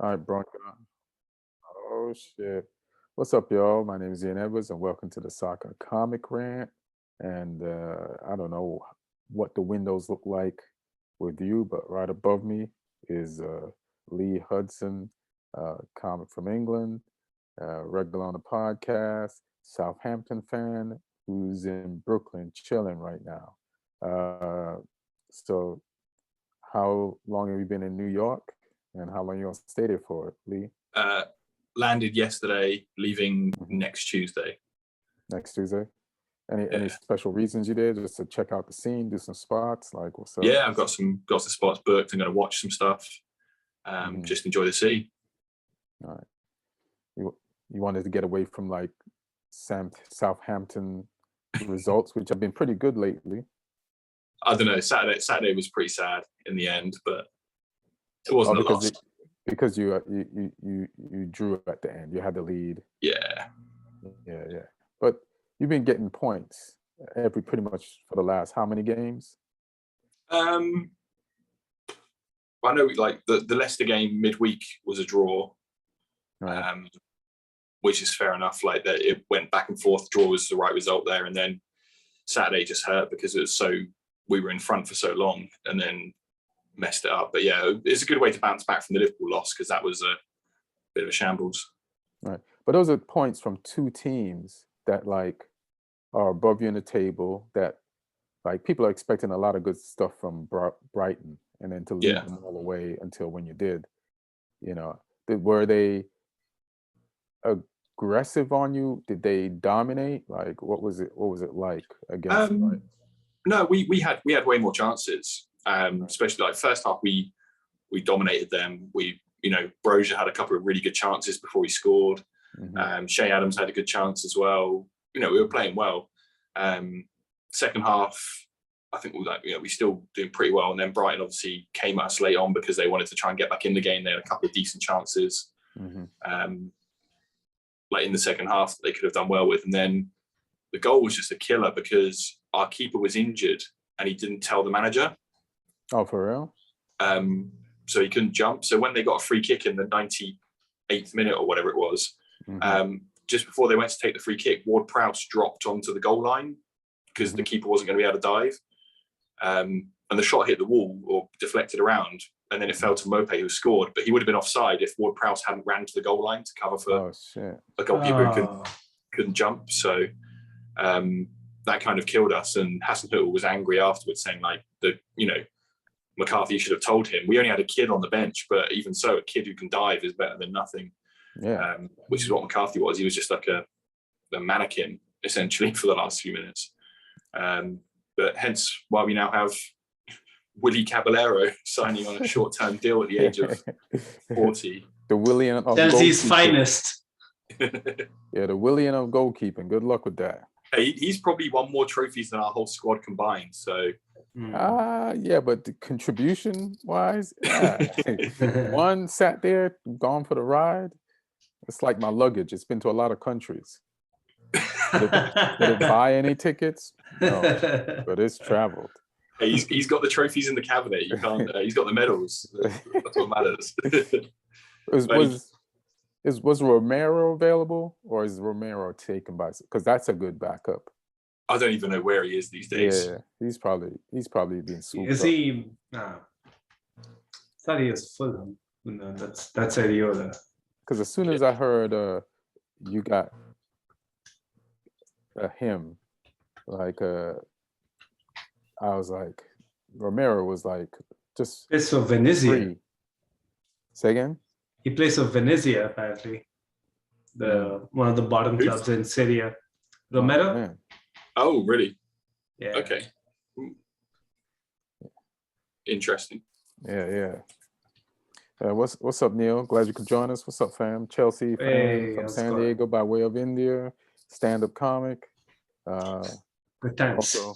All right, Brungardt. Oh shit. What's up, y'all? My name is Ian Edwards, and welcome to the Soccer Comic Rant. And I don't know what the windows look like with you, but right above me is Lee Hudson, comic from England, regular on the podcast, Southampton fan who's in Brooklyn chilling right now. So, how long have you been in New York, and how long you gonna stay there for, Lee? Landed yesterday, leaving Mhm. next Tuesday. Next Tuesday. Any Yeah. special reasons you did? Just to check out the scene, do some spots, like what's up? Yeah, I've got some spots booked. I'm going to watch some stuff. Mhm. Just enjoy the city. All right. You wanted to get away from like Southampton results, which have been pretty good lately. I don't know. Saturday was pretty sad in the end, but it wasn't a loss. Because you drew at the end. You had the lead. Yeah. Yeah. But you've been getting points pretty much for the last how many games? I know like the Leicester game midweek was a draw, Right. which is fair enough. Like that, it went back and forth. Draw was the right result there, and then Saturday just hurt because we were in front for so long, and then messed it up. But yeah, it's a good way to bounce back from the Liverpool loss because that was a bit of a shambles. Right. But those are points from two teams that like are above you in the table, that like people are expecting a lot of good stuff from Brighton, and then to lead Yeah. them all the way until when you did, were they aggressive on you? Did they dominate? Like what was it like against Brighton? No, we had way more chances. Especially like first half we dominated them. Brozier had a couple of really good chances before he scored. Mhm. Shea Adams had a good chance as well. We were playing well. Second half, I think we still doing pretty well. And then Brighton obviously came at us late on because they wanted to try and get back in the game. They had a couple of decent chances. Mhm. Like in the second half, they could have done well with. And then the goal was just a killer because our keeper was injured and he didn't tell the manager. Oh, for real? So he couldn't jump. So when they got a free kick in the 98th minute or whatever it was, just before they went to take the free kick, Ward-Prowse dropped onto the goal line because the keeper wasn't going to be able to dive. And the shot hit the wall or deflected around, and then it fell to Mope, who scored. But he would have been offside if Ward-Prowse hadn't ran to the goal line to cover for a goalkeeper who couldn't jump. So that kind of killed us. And Hasenhüttl was angry afterwards, saying like McCarthy should have told him. We only had a kid on the bench, but even so, a kid who can dive is better than nothing. Yeah. Which is what McCarthy was. He was just like a mannequin essentially for the last few minutes. But hence why we now have Willy Caballero signing on a short-term deal at the age of 40. The Willian of Chelsea's finest. Yeah, the Willian of goalkeeping. Good luck with that. Hey, he's probably won more trophies than our whole squad combined. So yeah, but the contribution wise, one sat there, gone for the ride. It's like my luggage. It's been to a lot of countries. Did it buy any tickets? No, but it's traveled. Hey, he's got the trophies in the cabinet. You can't. He's got the medals. That's what matters. Was Romero available, or is Romero taken by? Because that's a good backup. I don't even know where he is these days. Yeah, he's probably being swooped Is he? I thought he was Fulham. No, that's Ariola. Because as soon as I heard you got him, like I was like, Romero was like just. Plays for Venezia. Say again? He plays for Venezia, apparently. One of the bottom clubs in Syria. Romero? Oh, really? Yeah. Okay. Interesting. Yeah. What's up, Neil? Glad you could join us. What's up, fam? Chelsea fan from San Diego by way of India. Stand-up comic. Good times. Also,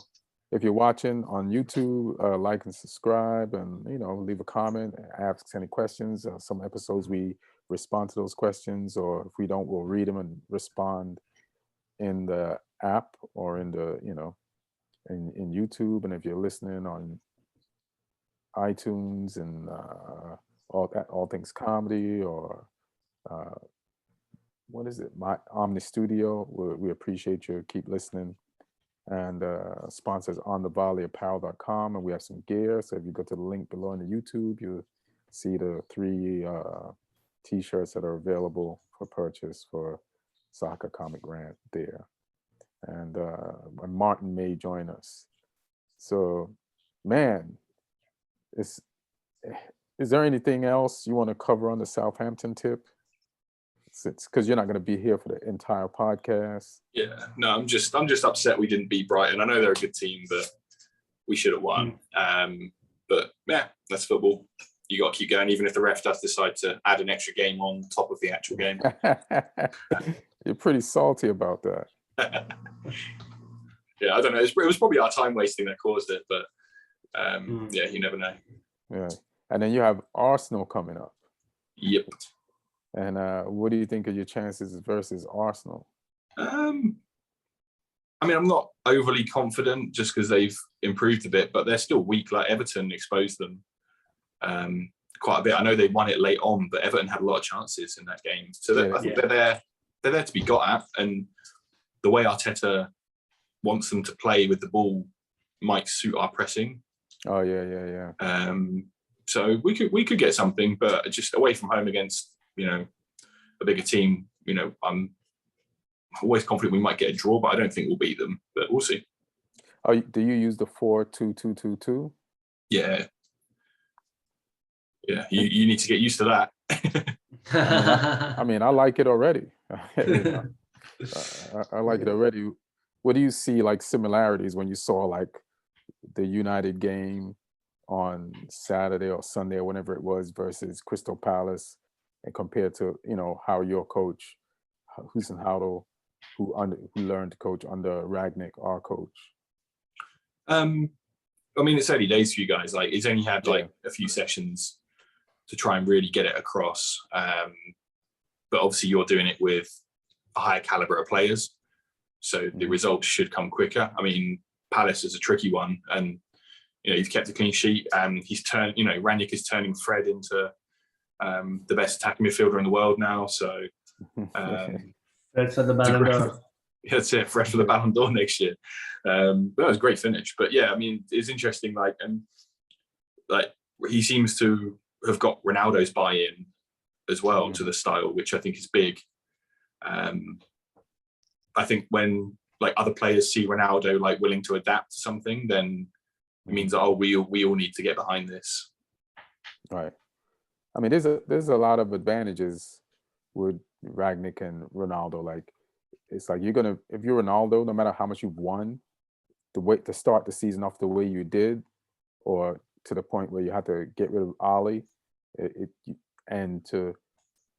if you're watching on YouTube, like and subscribe, and leave a comment, ask any questions. Some episodes we respond to those questions, or if we don't, we'll read them and respond in the app or in the in YouTube. And if you're listening on iTunes and all things comedy or what is it? My Omni Studio. We appreciate you. Keep listening. And sponsors on the volleyapparel.com, and we have some gear. So if you go to the link below in the YouTube, you'll see the 3 t-shirts that are available for purchase for Soccer Comic Rant there. And Martin may join us. So, man, is there anything else you want to cover on the Southampton tip? Because you're not going to be here for the entire podcast. Yeah, no, I'm just upset we didn't beat Brighton. I know they're a good team, but we should have won. But yeah, that's football. You got to keep going, even if the ref does decide to add an extra game on top of the actual game. You're pretty salty about that. Yeah, I don't know. It was probably our time wasting that caused it, but yeah, you never know. Yeah, and then you have Arsenal coming up. Yep. And what do you think of your chances versus Arsenal? I mean, I'm not overly confident just because they've improved a bit, but they're still weak. Like Everton exposed them quite a bit. I know they won it late on, but Everton had a lot of chances in that game. So I think they're there to be got at, and the way Arteta wants them to play with the ball might suit our pressing. Oh yeah. So we could get something, but just away from home against a bigger team. I'm always confident we might get a draw, but I don't think we'll beat them. But we'll see. Oh, do you use the 4-2-2-2-2? Yeah. You need to get used to that. I mean, I like it already. I like it already. What do you see like similarities when you saw like the United game on Saturday or Sunday or whenever it was versus Crystal Palace, and compared to how your coach Hudson, who learned to coach under Rangnick, our coach? I mean, it's early days for you guys. Like, he's only had like a few sessions to try and really get it across. But obviously, you're doing it with a higher caliber of players, so the results should come quicker. I mean, Palace is a tricky one, and you've kept a clean sheet, and he's turned. Rangnick is turning Fred into the best attacking midfielder in the world now. So Fred for the Ballon d'Or. That's it, fresh for the Ballon d'Or next year. That was a great finish. But yeah, I mean, it's interesting. Like he seems to have got Ronaldo's buy-in as well to the style, which I think is big. I think when like other players see Ronaldo like willing to adapt to something, then it means that we all need to get behind this. Right. I mean, there's a lot of advantages with Rangnick and Ronaldo. Like, it's like if you're Ronaldo, no matter how much you've won, the way to start the season off the way you did, or to the point where you had to get rid of Ali, you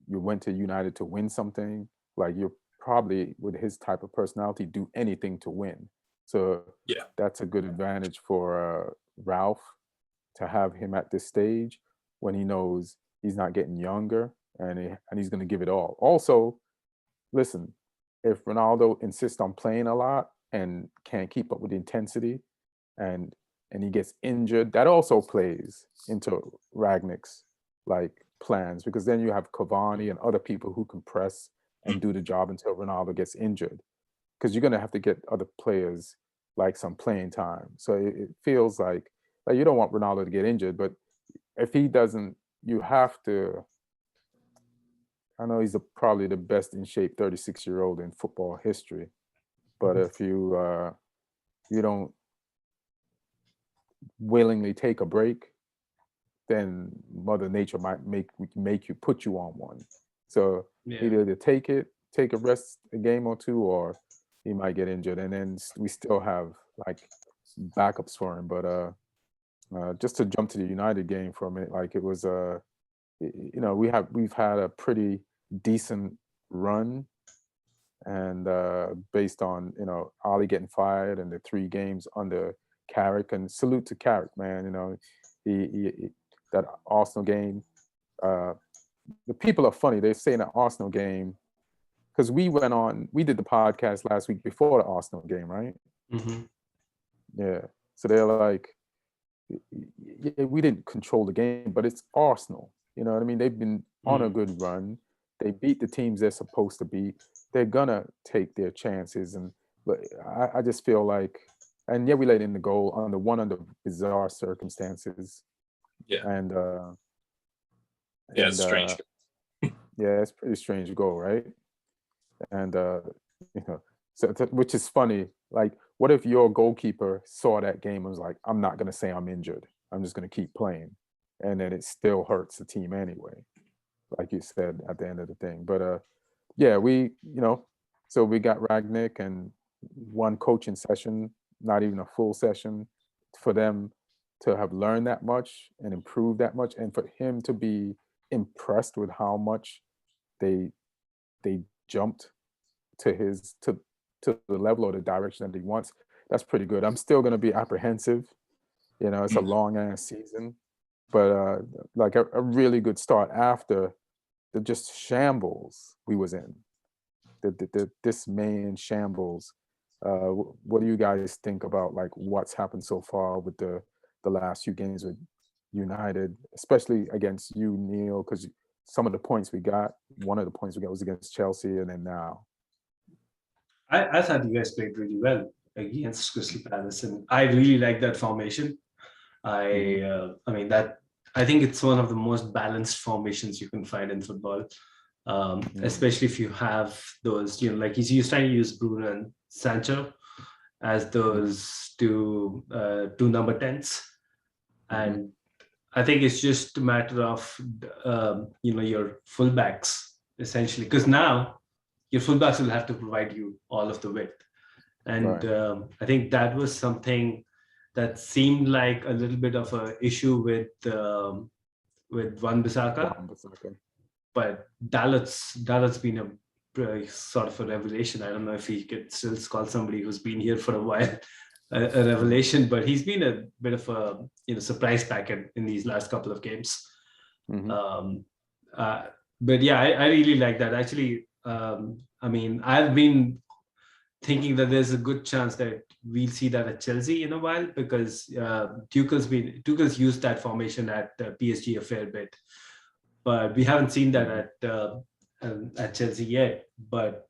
went to United to win something. Like, you're probably, with his type of personality, do anything to win. So that's a good advantage for Ralf, to have him at this stage when he knows he's not getting younger, and he's going to give it all. Also, listen, if Ronaldo insists on playing a lot and can't keep up with the intensity, and he gets injured, that also plays into Rangnick's like plans, because then you have Cavani and other people who can press and do the job until Ronaldo gets injured, because you're going to have to get other players like some playing time. So it feels like you don't want Ronaldo to get injured, but if he doesn't, you have to. I know he's probably the best in shape 36-year-old in football history, but if you don't willingly take a break, then Mother Nature might make you put you on one. So either take a rest, a game or two, or he might get injured, and then we still have like backups for him. But just to jump to the United game for a minute, like, it was we've had a pretty decent run, and based on Ali getting fired and the 3 games under Carrick, and salute to Carrick, man. He that Arsenal game. The people are funny. They say in the Arsenal game, because we did the podcast last week before the Arsenal game, right? Mm-hmm. Yeah. So they're like, we didn't control the game, but it's Arsenal. You know what I mean? They've been on a good run. They beat the teams they're supposed to beat. They're gonna take their chances, but I just feel like, and yeah, we let in the goal under bizarre circumstances, Yeah. and Yeah, it's strange. Yeah, it's pretty strange goal, right? And you know, which is funny. Like, what if your goalkeeper saw that game and was like, "I'm not gonna say I'm injured. I'm just gonna keep playing," and then it still hurts the team anyway, like you said at the end of the thing. But yeah, so we got Ragnick and one coaching session, not even a full session, for them to have learned that much and improved that much, and for him to be impressed with how much they they jumped to to the level or the direction that he wants. That's pretty good. I'm still going to be apprehensive. It's a long ass season, but like a really good start after the just shambles we was in. This main shambles. What do you guys think about like what's happened so far with the last few games with United, especially against you, Neil? Because some of the points we got, one of the points we got was against Chelsea, and then now. I thought you guys played really well against Crystal Palace, and I really like that formation. I mean that I think it's one of the most balanced formations you can find in football, especially if you have those, like he's trying to use Bruno and Sancho as those two number 10s, and I think it's just a matter of your fullbacks essentially, because now your fullbacks will have to provide you all of the width, and Right. I think that was something that seemed like a little bit of an issue with Wan-Bissaka, Wan-Bissaka. but Dalot's been a sort of a revelation. I don't know if he could still call somebody who's been here for a while a revelation, but he's been a bit of a surprise packet in these last couple of games. But yeah, I really like that. Actually, I mean, I've been thinking that there's a good chance that we'll see that at Chelsea in a while, because Tuchel's used that formation at PSG a fair bit, but we haven't seen that at Chelsea yet. But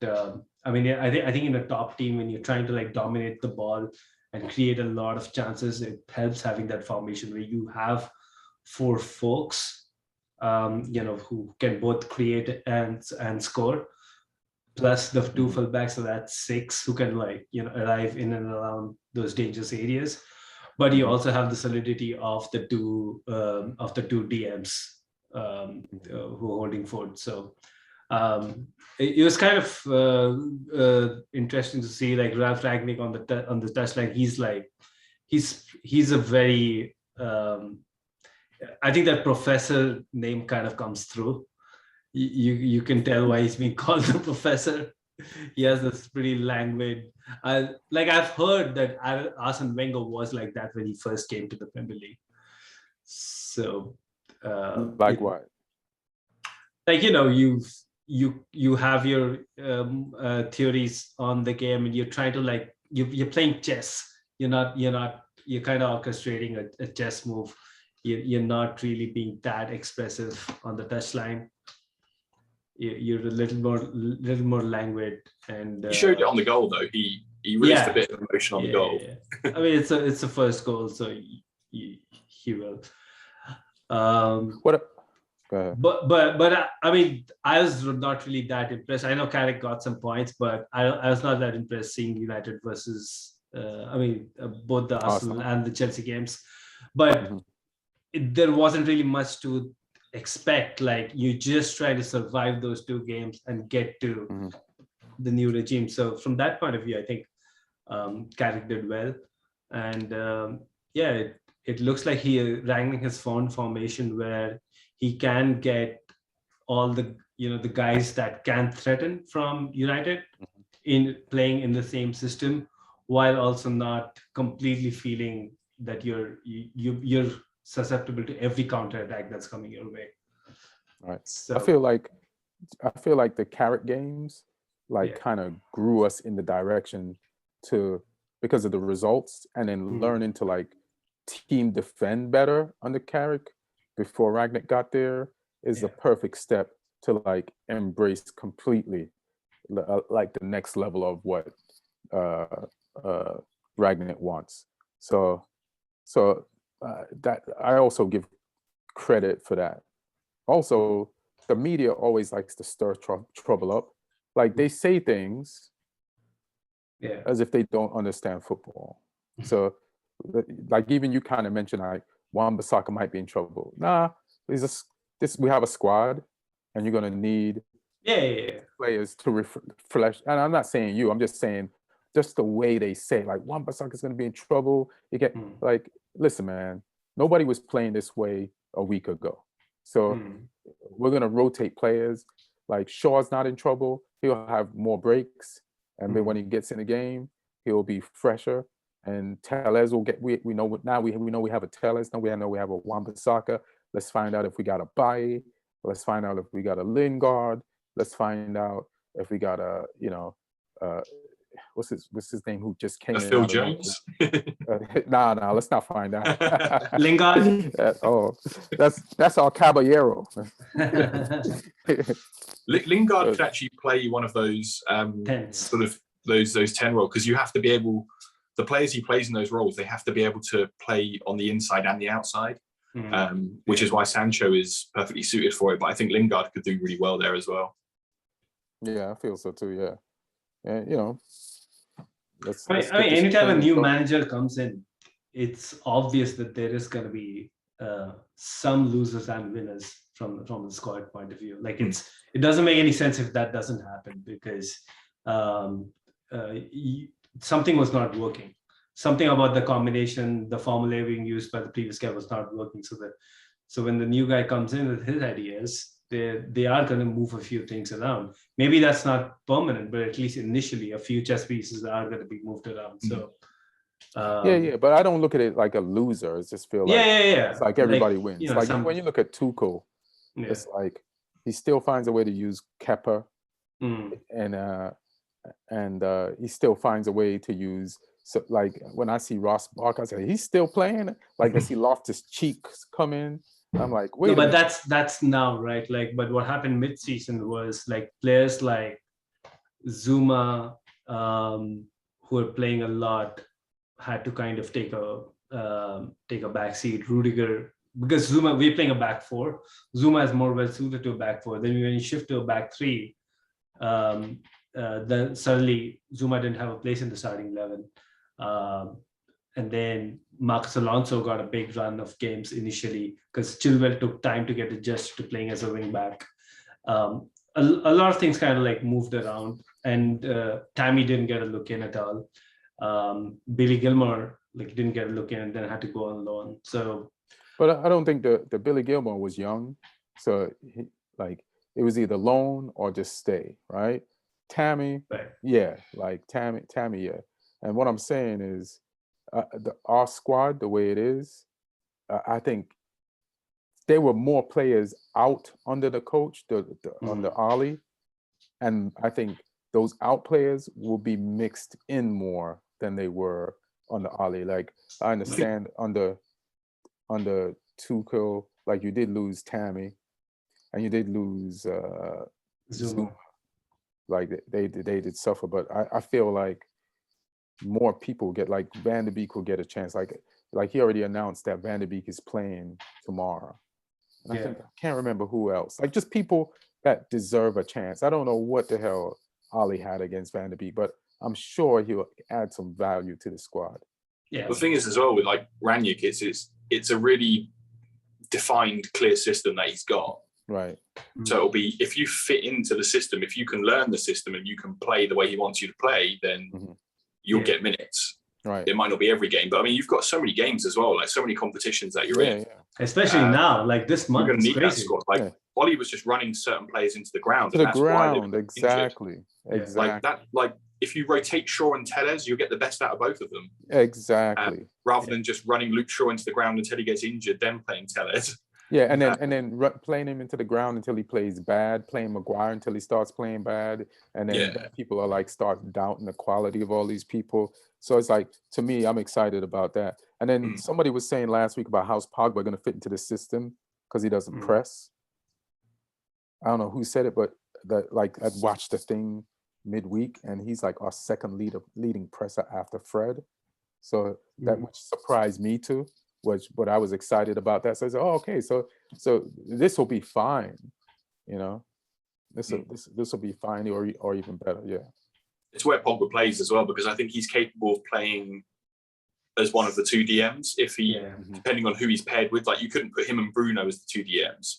I mean, I think in a top team, when you're trying to like dominate the ball and create a lot of chances, it helps having that formation where you have four folks, who can both create and score, plus the two fullbacks, so that's six who can arrive in and around those dangerous areas. But you also have the solidity of the two DMs who are holding forward. So it was kind of interesting to see like Ralf Rangnick on the touchline. He's a very I think that professor name kind of comes through. You can tell why he's being called the professor. He has this pretty languid. I've heard that Arsene Wenger was like that when he first came to the Premier League. So, like what? Like you have your theories on the game, and you're trying to you're playing chess. You're kind of orchestrating a chess move. You're not really being that expressive on the touchline. You're a little more languid, and he showed it on the goal though. He released a bit of emotion on the goal. Yeah. I mean, it's a first goal, so he will. What? Go ahead. But I mean, I was not really that impressed. I know Carrick got some points, but I was not that impressed seeing United versus both the Arsenal and the Chelsea games. But there wasn't really much to expect. Like, you just try to survive those two games and get to the new regime. So from that point of view, I think Carrick did well, and it looks like Rangnick has found formation where he can get all the the guys that can threaten from United in playing in the same system, while also not completely feeling that you're susceptible to every counter attack that's coming your way. Right. So I feel like the Carrick games kind of grew us in the direction because of the results, and then learning to team defend better under Carrick before Rangnick got there. is the perfect step to like embrace completely like the next level of what Ragnick wants. So that I also give credit for that. Also, the media always likes to stir trouble up. Like they say things as if they don't understand football. So, like even you kind of mentioned, like Wan-Bissaka might be in trouble. Nah, we have a squad, and you're gonna need players to refresh. And I'm not saying you. I'm just saying just the way they say, like Wan-Bissaka is gonna be in trouble. You get like, listen, man. Nobody was playing this way a week ago. So we're gonna rotate players. Like Shaw's not in trouble. He'll have more breaks, and then when he gets in the game, he'll be fresher. And Tellez will get. We know now. We know we have a Tellez. Now we know we have a Wan-Bissaka. Let's find out if we got a Bailly. Let's find out if we got a Lingard. Let's find out if we got a what's his name who just came in. Phil Jones. Nah. Let's not find out. Lingard. That's our Caballero. Lingard could actually play one of those sort of those 10 roles, because you have to be able. The players he plays in those roles, they have to be able to play on the inside and the outside, which is why Sancho is perfectly suited for it. But I think Lingard could do really well there as well. Yeah, I feel so too. Yeah, and you know, I mean, anytime a new manager comes in, it's obvious that there is going to be some losers and winners from the squad point of view. Like it doesn't make any sense if that doesn't happen, because something was not working. Something about the combination, the formula being used by the previous guy was not working. So when the new guy comes in with his ideas, they are going to move a few things around. Maybe that's not permanent, but at least initially, a few chess pieces are going to be moved around. So but I don't look at it like a loser. It's just feel like it's like everybody wins. You know, like when you look at Tuchel, it's like he still finds a way to use Kepa, and he still finds a way to use. So like when I see Ross Barker, I say he's still playing. Like I see Loftus Cheeks come in. I'm like, wait. No, but that's now, right? Like, but what happened mid-season was like players like Zuma, who are playing a lot, had to kind of take a back seat. Rudiger, because we're playing a back four. Zuma is more well suited to a back four. Then when you shift to a back three, then suddenly Zuma didn't have a place in the starting 11. And then Marcos Alonso got a big run of games initially because Chilwell took time to get adjusted to playing as a wing back. A lot of things kind of like moved around, and Tammy didn't get a look in at all. Billy Gilmore didn't get a look in and then had to go on loan. So, but I don't think the Billy Gilmore was young, so it was either loan or just stay, right? Tammy, yeah. And what I'm saying is, our squad, the way it is, I think there were more players out under the coach, under Ollie, and I think those out players will be mixed in more than they were under Ollie. Like I understand under Tuchel, like you did lose Tammy, and you did lose Zuma. Like they did suffer, but I feel like more people get, like Van de Beek will get a chance. Like he already announced that Van de Beek is playing tomorrow. And I can't remember who else. Like just people that deserve a chance. I don't know what the hell Ollie had against Van de Beek, but I'm sure he'll add some value to the squad. Yeah. The thing is as well with like Rangnick, it's a really defined, clear system that he's got. Right. So it'll be, if you fit into the system, if you can learn the system and you can play the way he wants you to play, then you'll get minutes. Right. It might not be every game, but I mean, you've got so many games as well, like so many competitions that you're in. Yeah. Especially now, like this month. You're going to need that squad. Like Ollie was just running certain players into the ground. To the ground, exactly. Like that, like if you rotate Shaw and Tellez, you'll get the best out of both of them. Exactly. Rather than just running Luke Shaw into the ground until he gets injured, then playing Tellez. Yeah, and then playing him into the ground until he plays bad, playing Maguire until he starts playing bad, and then people are like start doubting the quality of all these people. So it's like, to me, I'm excited about that. And then somebody was saying last week about how's Pogba going to fit into the system because he doesn't press. I don't know who said it, but like I watched the thing midweek, and he's like our second leading presser after Fred. So that which surprised me too, but I was excited about that. So I said, oh, okay, so this will be fine, you know. This will be fine or even better, yeah. It's where Pogba plays as well, because I think he's capable of playing as one of the two DMs if he, depending on who he's paired with. Like, you couldn't put him and Bruno as the two DMs.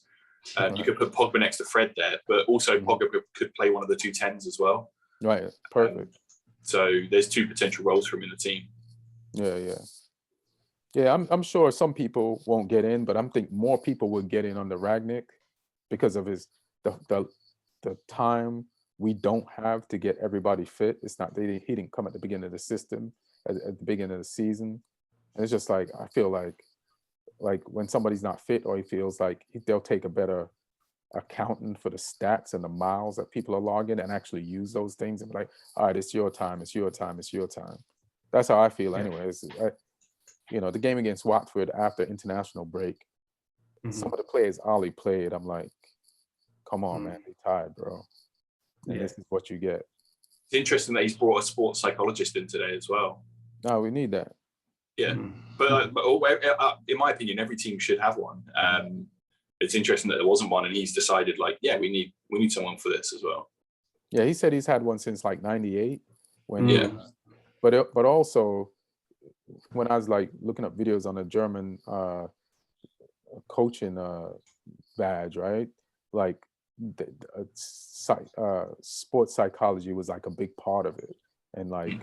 You could put Pogba next to Fred there, but also Pogba could play one of the two 10s as well. Right, perfect. So there's two potential roles for him in the team. Yeah. I'm sure some people won't get in, but I'm think more people will get in under Rangnick because of the time we don't have to get everybody fit. It's not he didn't come at the beginning of the system at the beginning of the season. And it's just like I feel like when somebody's not fit, or he feels like they'll take a better accountant for the stats and the miles that people are logging and actually use those things and be like, all right, it's your time, it's your time, it's your time. That's how I feel anyways. The game against Watford after international break, some of the players Ollie played, I'm like, come on, man, they tired, bro. And this is what you get. It's interesting that he's brought a sports psychologist in today as well. No, we need that. Yeah, but in my opinion, every team should have one. It's interesting that there wasn't one, and he's decided, like, yeah, we need someone for this as well. Yeah, he said he's had one since like '98. But also when I was like looking up videos on a German coaching badge, right? Like sports psychology was like a big part of it, and like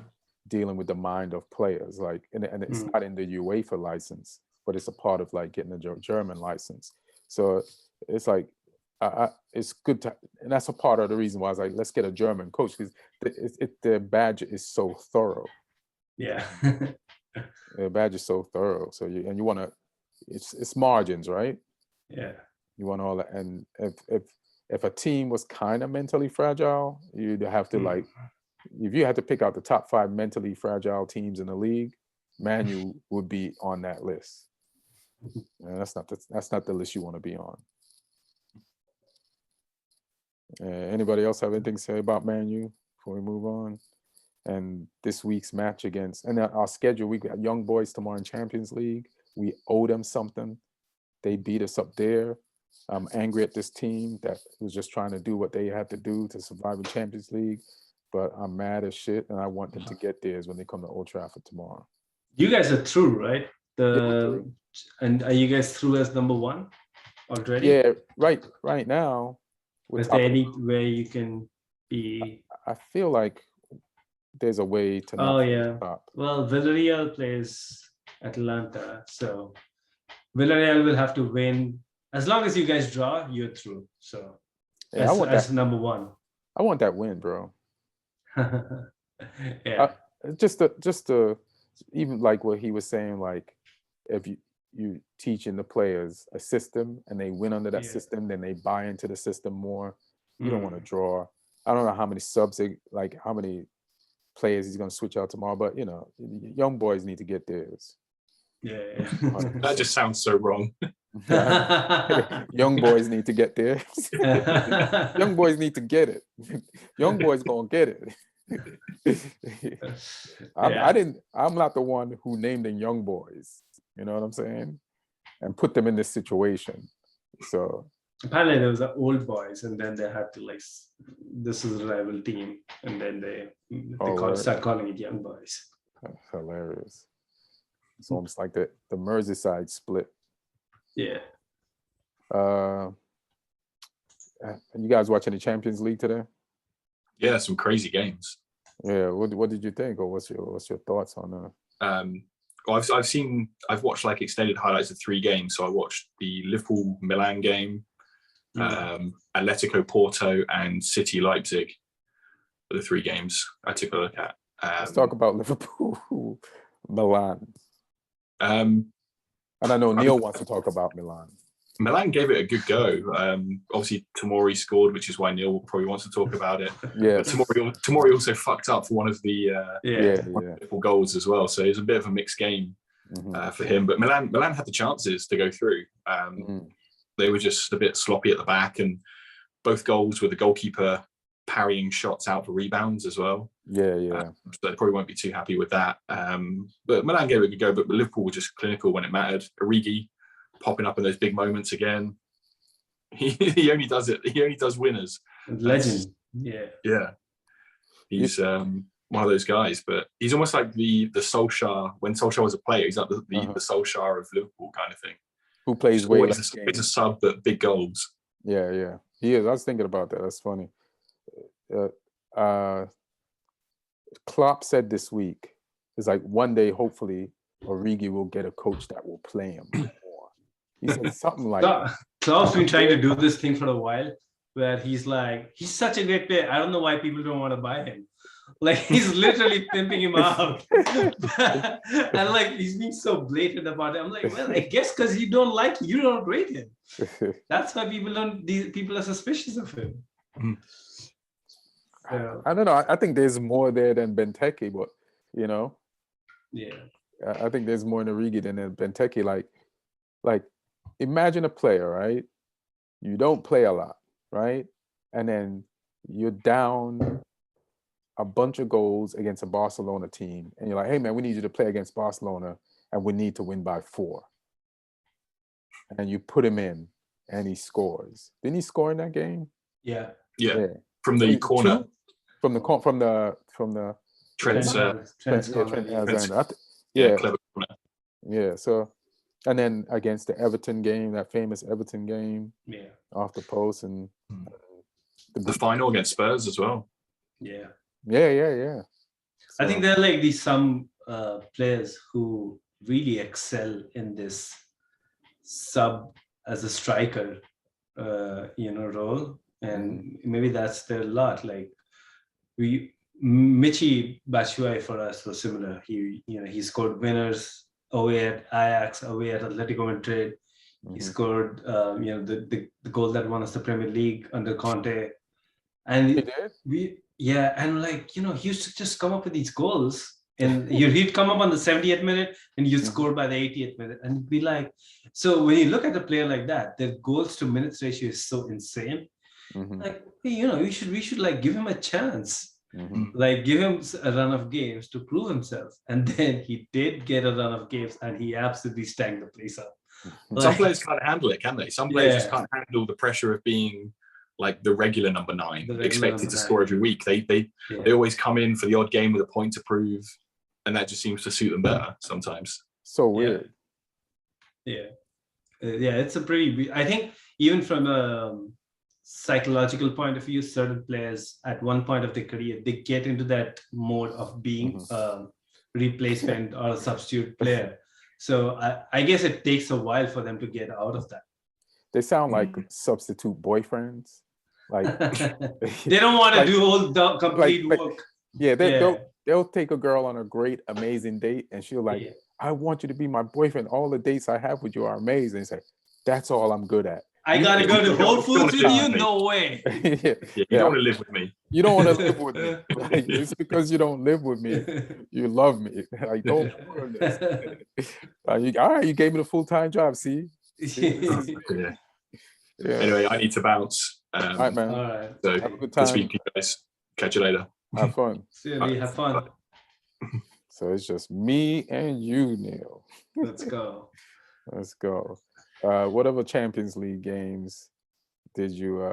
dealing with the mind of players, like, and it's not in the UEFA license, but it's a part of like getting a German license. So it's like it's good to, and that's a part of the reason why I was like, let's get a German coach, because the badge is so thorough. Yeah. The badge is so thorough. So you want to, it's margins, right? Yeah. You want all that, and if a team was kind of mentally fragile, you'd have to like, if you had to pick out the top 5 mentally fragile teams in the league, Man U would be on that list. And that's not the list you want to be on. Anybody else have anything to say about Man U before we move on? And this week's match against, and our schedule, we got Young Boys tomorrow in Champions League. We owe them something. They beat us up there. I'm angry at this team that was just trying to do what they had to do to survive in Champions League, but I'm mad as shit, and I want them to get theirs when they come to Old Trafford tomorrow. You guys are through, right? And are you guys through as number 1 already? Yeah, right now. Is there any way you can be? I feel like there's a way to not top. Well, Villarreal plays Atalanta, so Villarreal will have to win. As long as you guys draw, you're through. So as number 1. I want that win, bro. Yeah. Just to even like what he was saying, like if you teaching the players a system and they win under that system, then they buy into the system more. You don't want to draw. I don't know how many subs, like how many players he's going to switch out tomorrow, but young boys need to get theirs. Yeah. That just sounds so wrong. Young boys need to get theirs. Young boys need to get it. Young boys gonna get it. I'm not the one who named them young boys. You know what I'm saying? And put them in this situation. So apparently there was the old boys, and then they had to like, this is a rival team, and then they start calling it young boys. Hilarious. It's almost like the Merseyside split. Yeah. You guys watching the Champions League today? Yeah, some crazy games. Yeah. What did you think, or what's your thoughts on that? Well, I've watched like extended highlights of 3 games. So I watched the Liverpool Milan game, Atletico Porto, and City Leipzig. For the 3 games I took a look at. Let's talk about Liverpool Milan. And I know Neil wants to talk about Milan. Milan gave it a good go. Obviously, Tomori scored, which is why Neil probably wants to talk about it. Yeah. But Tomori also fucked up for one of the Liverpool goals as well. So it was a bit of a mixed game for him. But Milan had the chances to go through. They were just a bit sloppy at the back, and both goals with the goalkeeper parrying shots out for rebounds as well. Yeah. So they probably won't be too happy with that. But Milan gave it a good go, but Liverpool were just clinical when it mattered. Origi popping up in those big moments again. He only does it. He only does winners. Legend. Yeah. He's one of those guys, but he's almost like the Solskjaer. When Solskjaer was a player, he's like the Solskjaer of Liverpool kind of thing. Who plays way less games. It's a sub, but big goals. Yeah. He is. I was thinking about that. That's funny. Klopp said this week, it's like one day, hopefully, Origi will get a coach that will play him more. He said something like that. Klopp's been trying to do this thing for a while, where he's like, he's such a great player. I don't know why people don't want to buy him. Like, he's literally pimping him out. And like, he's being so blatant about it. I'm like, well, I guess because you don't like him, you don't rate him. That's why people are suspicious of him. I don't know. I think there's more there than Benteke, but Yeah. I think there's more in Origi than in Benteke. Like, imagine a player, right? You don't play a lot, right? And then you're down a bunch of goals against a Barcelona team, and you're like, hey man, we need you to play against Barcelona, and we need to win by 4. And you put him in, and he scores. Didn't he score in that game? Yeah. From the corner. From the Trent Alexander. clever corner. Yeah. So, and then against the Everton game, that famous Everton game, off the post, and the final against Spurs as well. Yeah. So, I think there are like some players who really excel in this sub as a striker, role, and maybe that's their lot. Like Michy Batshuayi for us was similar. He scored winners away at Ajax, away at Atletico Madrid. He scored, the goal that won us the Premier League under Conte. And he did? And like, he used to just come up with these goals, and he'd come up on the 70th minute and you'd score by the 80th minute, and it'd be like, so when you look at a player like that, their goals to minutes ratio is so insane. Like, we should like give him a chance, like give him a run of games to prove himself. And then he did get a run of games, and he absolutely stank the place up. Some players can't handle it, can they? Some players just can't handle the pressure of being like the regular number 9, expected to score every week. They always come in for the odd game with a point to prove, and that just seems to suit them better sometimes. So weird. It's a pretty. I think even from a psychological point of view, certain players at one point of their career, they get into that mode of being a replacement or a substitute player. So I guess it takes a while for them to get out of that. They sound like substitute boyfriends. Like they don't want to do all the complete work. They'll take a girl on a great, amazing date, and she'll like, I want you to be my boyfriend. All the dates I have with you are amazing. It's like, that's all I'm good at. I gotta go to Whole Foods with you? No way. You don't want to live with me. You don't want to live with me. Like, it's because you don't live with me. You love me. Like, don't ruin this. All right, you gave me the full-time job. See? Anyway, I need to bounce. All right, man. All right. So have a good time. Good speaking to you guys. Catch you later. Have fun. See you, Lee. Have fun. So it's just me and you, Neil. Let's go. Let's go. What other Champions League games did you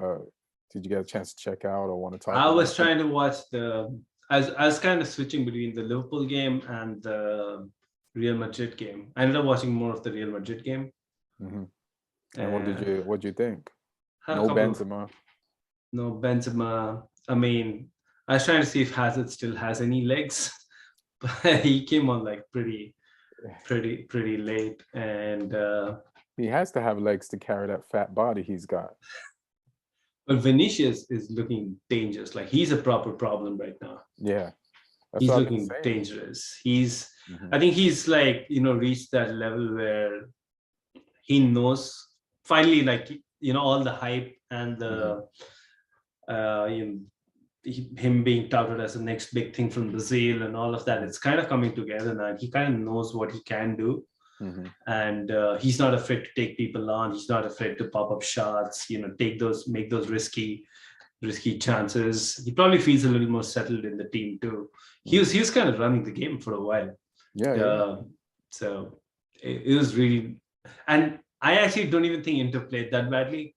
get a chance to check out or want to talk about? I was trying to watch I was kind of switching between the Liverpool game and the Real Madrid game. I ended up watching more of the Real Madrid game. And what did you think? No Benzema. I mean, I was trying to see if Hazard still has any legs, but he came on like pretty late, and he has to have legs to carry that fat body he's got. But Vinicius is looking dangerous. Like, he's a proper problem right now. Yeah, he's looking dangerous. I think he's like, reached that level where he knows finally, like, all the hype and the him being touted as the next big thing from Brazil and all of that, it's kind of coming together now. He kind of knows what he can do. And he's not afraid to take people on. He's not afraid to pop up shots, make those risky chances. He probably feels a little more settled in the team too. He was kind of running the game for a while. So it was really, and I actually don't even think Inter played that badly.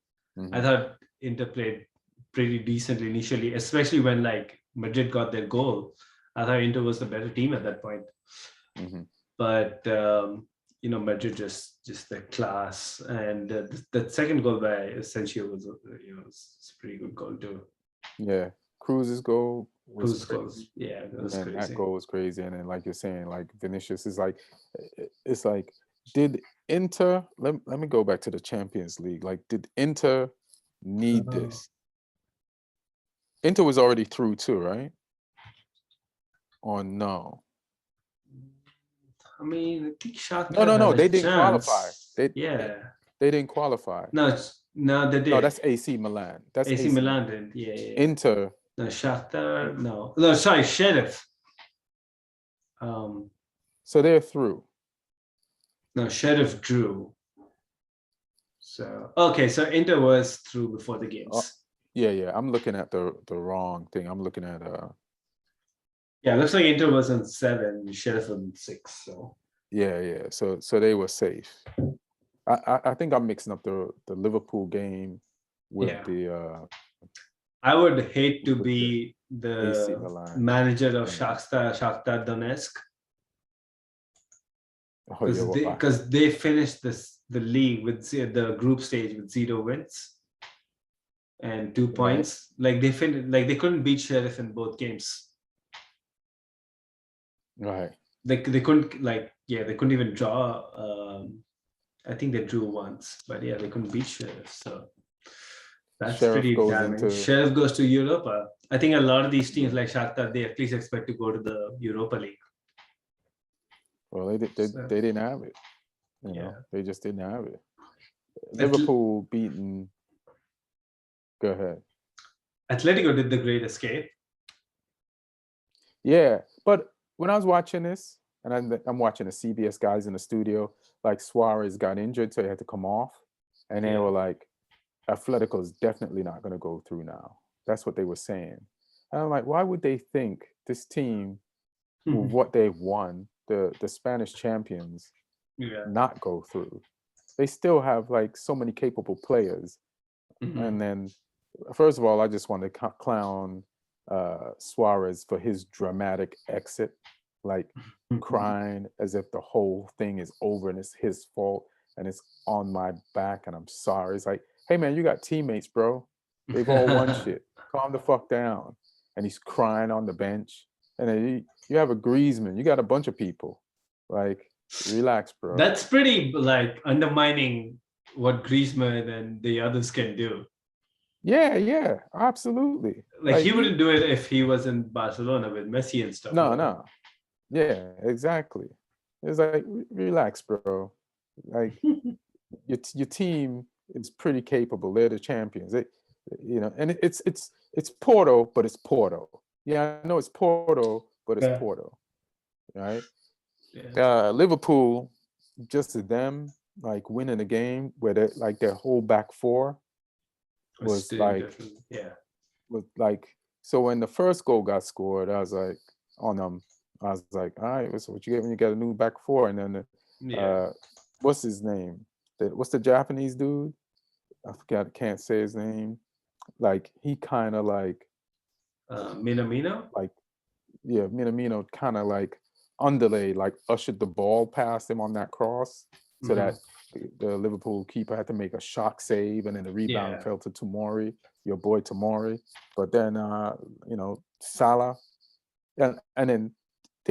I thought Inter played pretty decently initially, especially when like Madrid got their goal. I thought Inter was the better team at that point. But Madrid just the class, and the second goal by Asensio was was a pretty good goal too. Yeah, Cruz's goal was crazy. Yeah, that was crazy. That goal was crazy, and then like you're saying, like Vinicius is like, it's like, did Inter? Let me go back to the Champions League. Like, did Inter need this? Inter was already through too, right? Or no? I mean, I think Shakhtar No, they didn't qualify. They didn't qualify. No, they did. No, that's AC Milan. That's AC Milan did. Yeah. Inter. No, Shakhtar. No, sorry, Sheriff. So they're through. No, Sheriff drew. So so Inter was through before the games. Yeah. I'm looking at the wrong thing. I'm looking at Yeah, it looks like Inter was on 7, Sheriff on 6. So yeah. So they were safe. I think I'm mixing up the Liverpool game with the. I would hate to be the manager of Shakhtar Donetsk. Because they finished the league with the group stage with 0 wins and 2 points. Like they couldn't beat Sheriff in both games. Right. They couldn't they couldn't even draw. I think they drew once, but they couldn't beat Sheriff. So that's pretty damning. Sheriff goes to Europa. I think a lot of these teams like Shakhtar, they at least expect to go to the Europa League. Well, they didn't have it. They just didn't have it. Liverpool beaten. Go ahead. Atletico did the great escape. Yeah, but when I was watching this, and I'm watching the CBS guys in the studio, like Suarez got injured, so he had to come off, and they were like, Atletico is definitely not going to go through now. That's what they were saying. And I'm like, why would they think this team, with what they've won, the Spanish champions, not go through? They still have like so many capable players. And then, first of all, I just want to clown Suarez for his dramatic exit, like crying as if the whole thing is over and it's his fault and it's on my back and I'm sorry. It's like, hey man, you got teammates, bro. They've all won shit. Calm the fuck down. And he's crying on the bench. And then you have a Griezmann. You got a bunch of people. Like, relax, bro. That's pretty like undermining what Griezmann and the others can do. Yeah, absolutely. Like he wouldn't do it if he was in Barcelona with Messi and stuff. No. Yeah, exactly. It's like, relax, bro. Like your team is pretty capable. They're the champions. And it's Porto, but it's Porto. Yeah, I know it's Porto, but it's Porto. Right? Yeah. Liverpool, just them like winning a game where they like their whole back four was like was like, so when the first goal got scored, I was like on them. I was like, all right, so what you get when you got a new back four? And then what's his name? What's the Japanese dude? I forgot, can't say his name. Like he kind of like Minamino? Like Minamino kind of like underlay, like ushered the ball past him on that cross so that the Liverpool keeper had to make a shock save, and then the rebound fell to Tomori, your boy Tomori. But then Salah, and then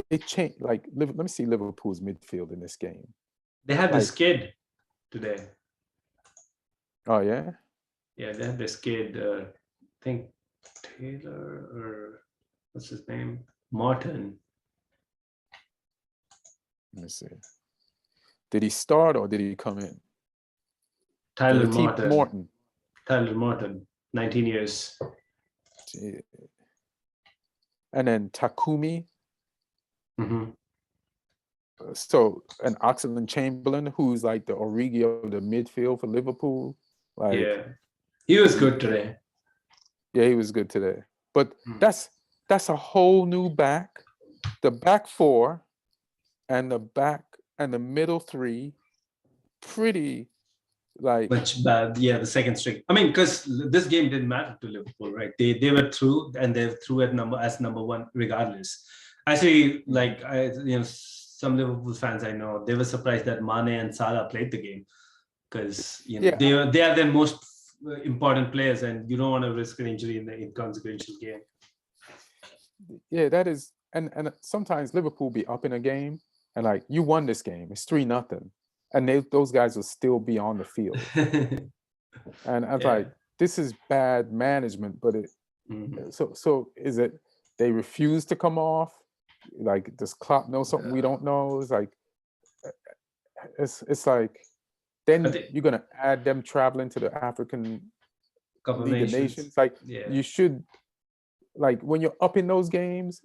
they changed. Like, let me see Liverpool's midfield in this game. They had this kid today. Oh yeah. Yeah, they had this kid. I think Taylor or what's his name? Martin. Let me see. Did he start or did he come in? Tyler Martin. Tyler Martin, 19 years. Gee. And then Takumi. So an Oxlade-Chamberlain, who's like the Origi of the midfield for Liverpool. Like, Yeah, he was good today. Yeah, he was good today. But Hmm. that's a whole new back. The back four and the middle three, pretty like Much bad. Yeah, the second string. I mean, because this game didn't matter to Liverpool, right? They were through, and they're through at number one regardless. Actually, like some Liverpool fans I know, they were surprised that Mane and Salah played the game because Yeah. they are their most important players, and you don't want to risk an injury in the inconsequential game. Yeah, that is, and sometimes Liverpool be up in a game and like you won this game, it's 3-0, and those guys will still be on the field. And I was like, this is bad management, but it so is it they refuse to come off? Like, does Klopp know something we don't know? It's like it's like then you're gonna add them traveling to the African League of Nations. Like you should, like when you're up in those games,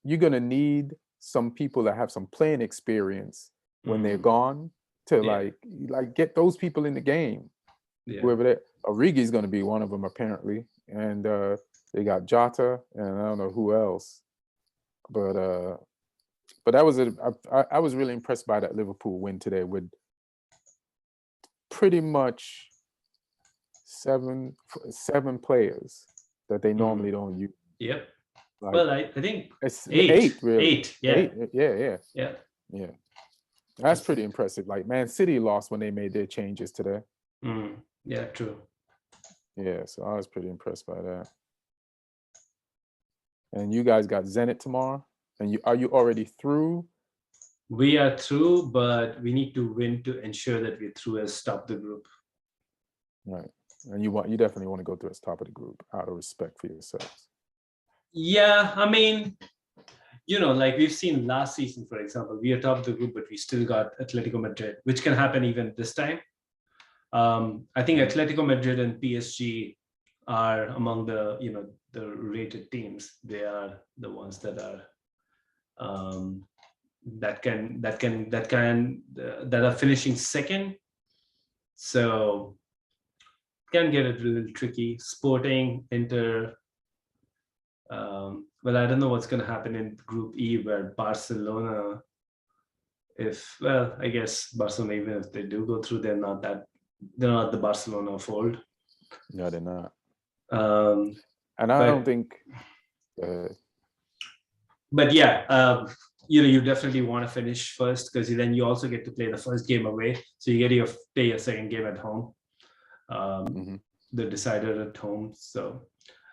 you're gonna need some people that have some playing experience when they're gone to like get those people in the game. Whoever that, Origi's gonna be one of them apparently, and they got Jota and I don't know who else, but that was I was really impressed by that Liverpool win today with pretty much seven players that they normally don't use. Yep. Like, well, I think it's eight. Really. Eight. Yeah. Yeah. That's pretty impressive. Like Man City lost when they made their changes today. Yeah, true. Yeah, so I was pretty impressed by that. And you guys got Zenit tomorrow, and are you already through? We are through, but we need to win to ensure that we're through as top the group. Right, and you definitely want to go through as top of the group out of respect for yourselves. Yeah, I mean, like we've seen last season, for example, we are top of the group, but we still got Atletico Madrid, which can happen even this time. I think Atletico Madrid and PSG are among the the rated teams. They are the ones that are that are finishing second. So can get a little tricky. Sporting, Inter. Well, I don't know what's going to happen in Group E, where Barcelona. I guess Barcelona, even if they do go through, they're not the Barcelona of old. No, they're not. And I don't think. But yeah, you definitely want to finish first, because then you also get to play the first game away, so you get to play your second game at home, the decider at home. So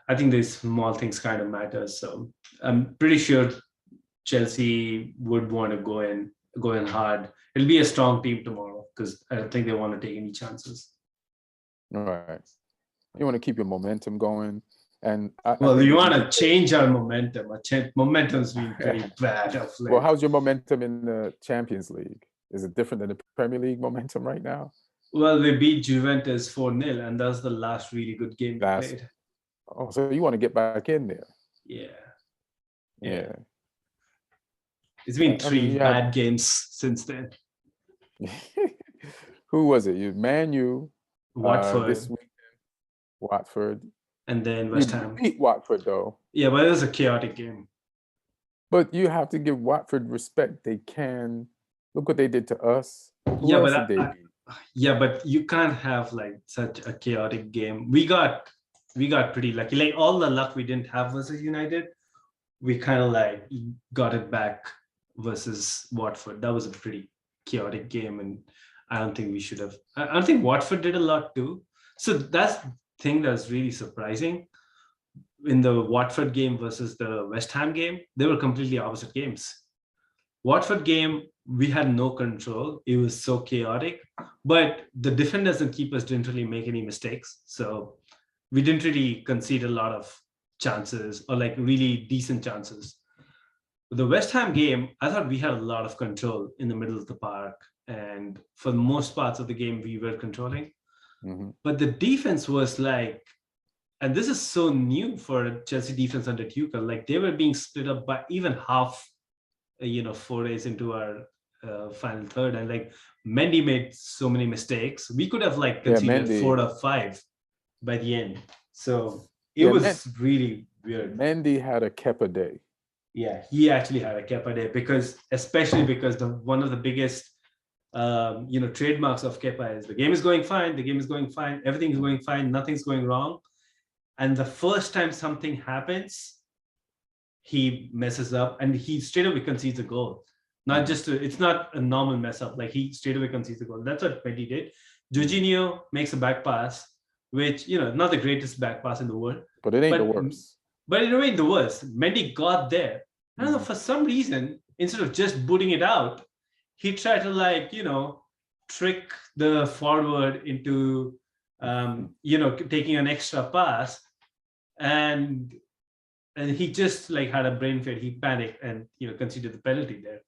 I think these small things kind of matter. So I'm pretty sure Chelsea would want to go in hard. It'll be a strong team tomorrow, because I don't think they want to take any chances. All right. You want to keep your momentum going. And you want to change our momentum. Momentum's been pretty bad of late. Well, how's your momentum in the Champions League? Is it different than the Premier League momentum right now? Well, we beat Juventus 4-0, and that's the last really good game we played. Oh, so you want to get back in there? Yeah. It's been three bad games since then. Who was it? Man U, Watford. this weekend. Watford. And then West Ham. Beat Watford though. Yeah, but it was a chaotic game. But you have to give Watford respect. They can look what they did to us. But you can't have like such a chaotic game. We got pretty lucky. Like all the luck we didn't have versus United, we kind of like got it back versus Watford. That was a pretty chaotic game, and I don't think we should have. I don't think Watford did a lot too. So that's thing that's really surprising. In the Watford game versus the West Ham game, they were completely opposite games. Watford game, we had no control. It was so chaotic, but the defenders and keepers didn't really make any mistakes. So we didn't really concede a lot of chances, or like really decent chances. The West Ham game, I thought we had a lot of control in the middle of the park. And for most parts of the game, we were controlling. But the defense was like, and this is so new for Chelsea defense under Tuchel, like they were being split up by even half, forays into our final third, and like Mendy made so many mistakes. We could have like Yeah, conceded Mendy. 4 or 5 by the end. So it was really weird. Mendy had a Kepa day. Yeah, he actually had a Kepa day especially because one of the biggest trademarks of Kepa is the game is going fine, everything is going fine, nothing's going wrong. And the first time something happens, he messes up and he straight away concedes a goal. It's not a normal mess up, like he straight away concedes a goal. That's what Mendy did. Jorginho makes a back pass, which, not the greatest back pass in the world. But it ain't the worst. But it ain't the worst. Mendy got there. I don't know, for some reason, instead of just booting it out, he tried to trick the forward into taking an extra pass, and he just had a brain fade. He panicked and conceded the penalty there.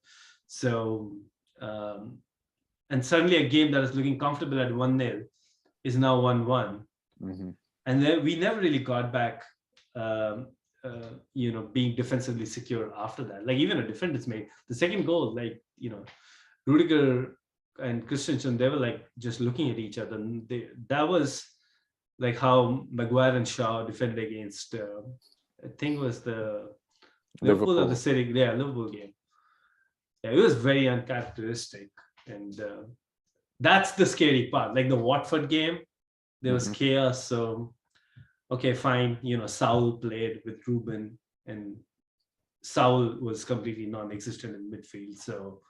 So and suddenly a game that is looking comfortable at 1-0 is now 1-1. And then we never really got back being defensively secure after that. Like even a defender's made the second goal, Rudiger and Christensen, they were just looking at each other. And that was how Maguire and Shaw defended against, I think it was the Liverpool or the City, Liverpool game. Yeah, it was very uncharacteristic. And that's the scary part. Like the Watford game, there was chaos. So, okay, fine. Saul played with Ruben, and Saul was completely non-existent in midfield. So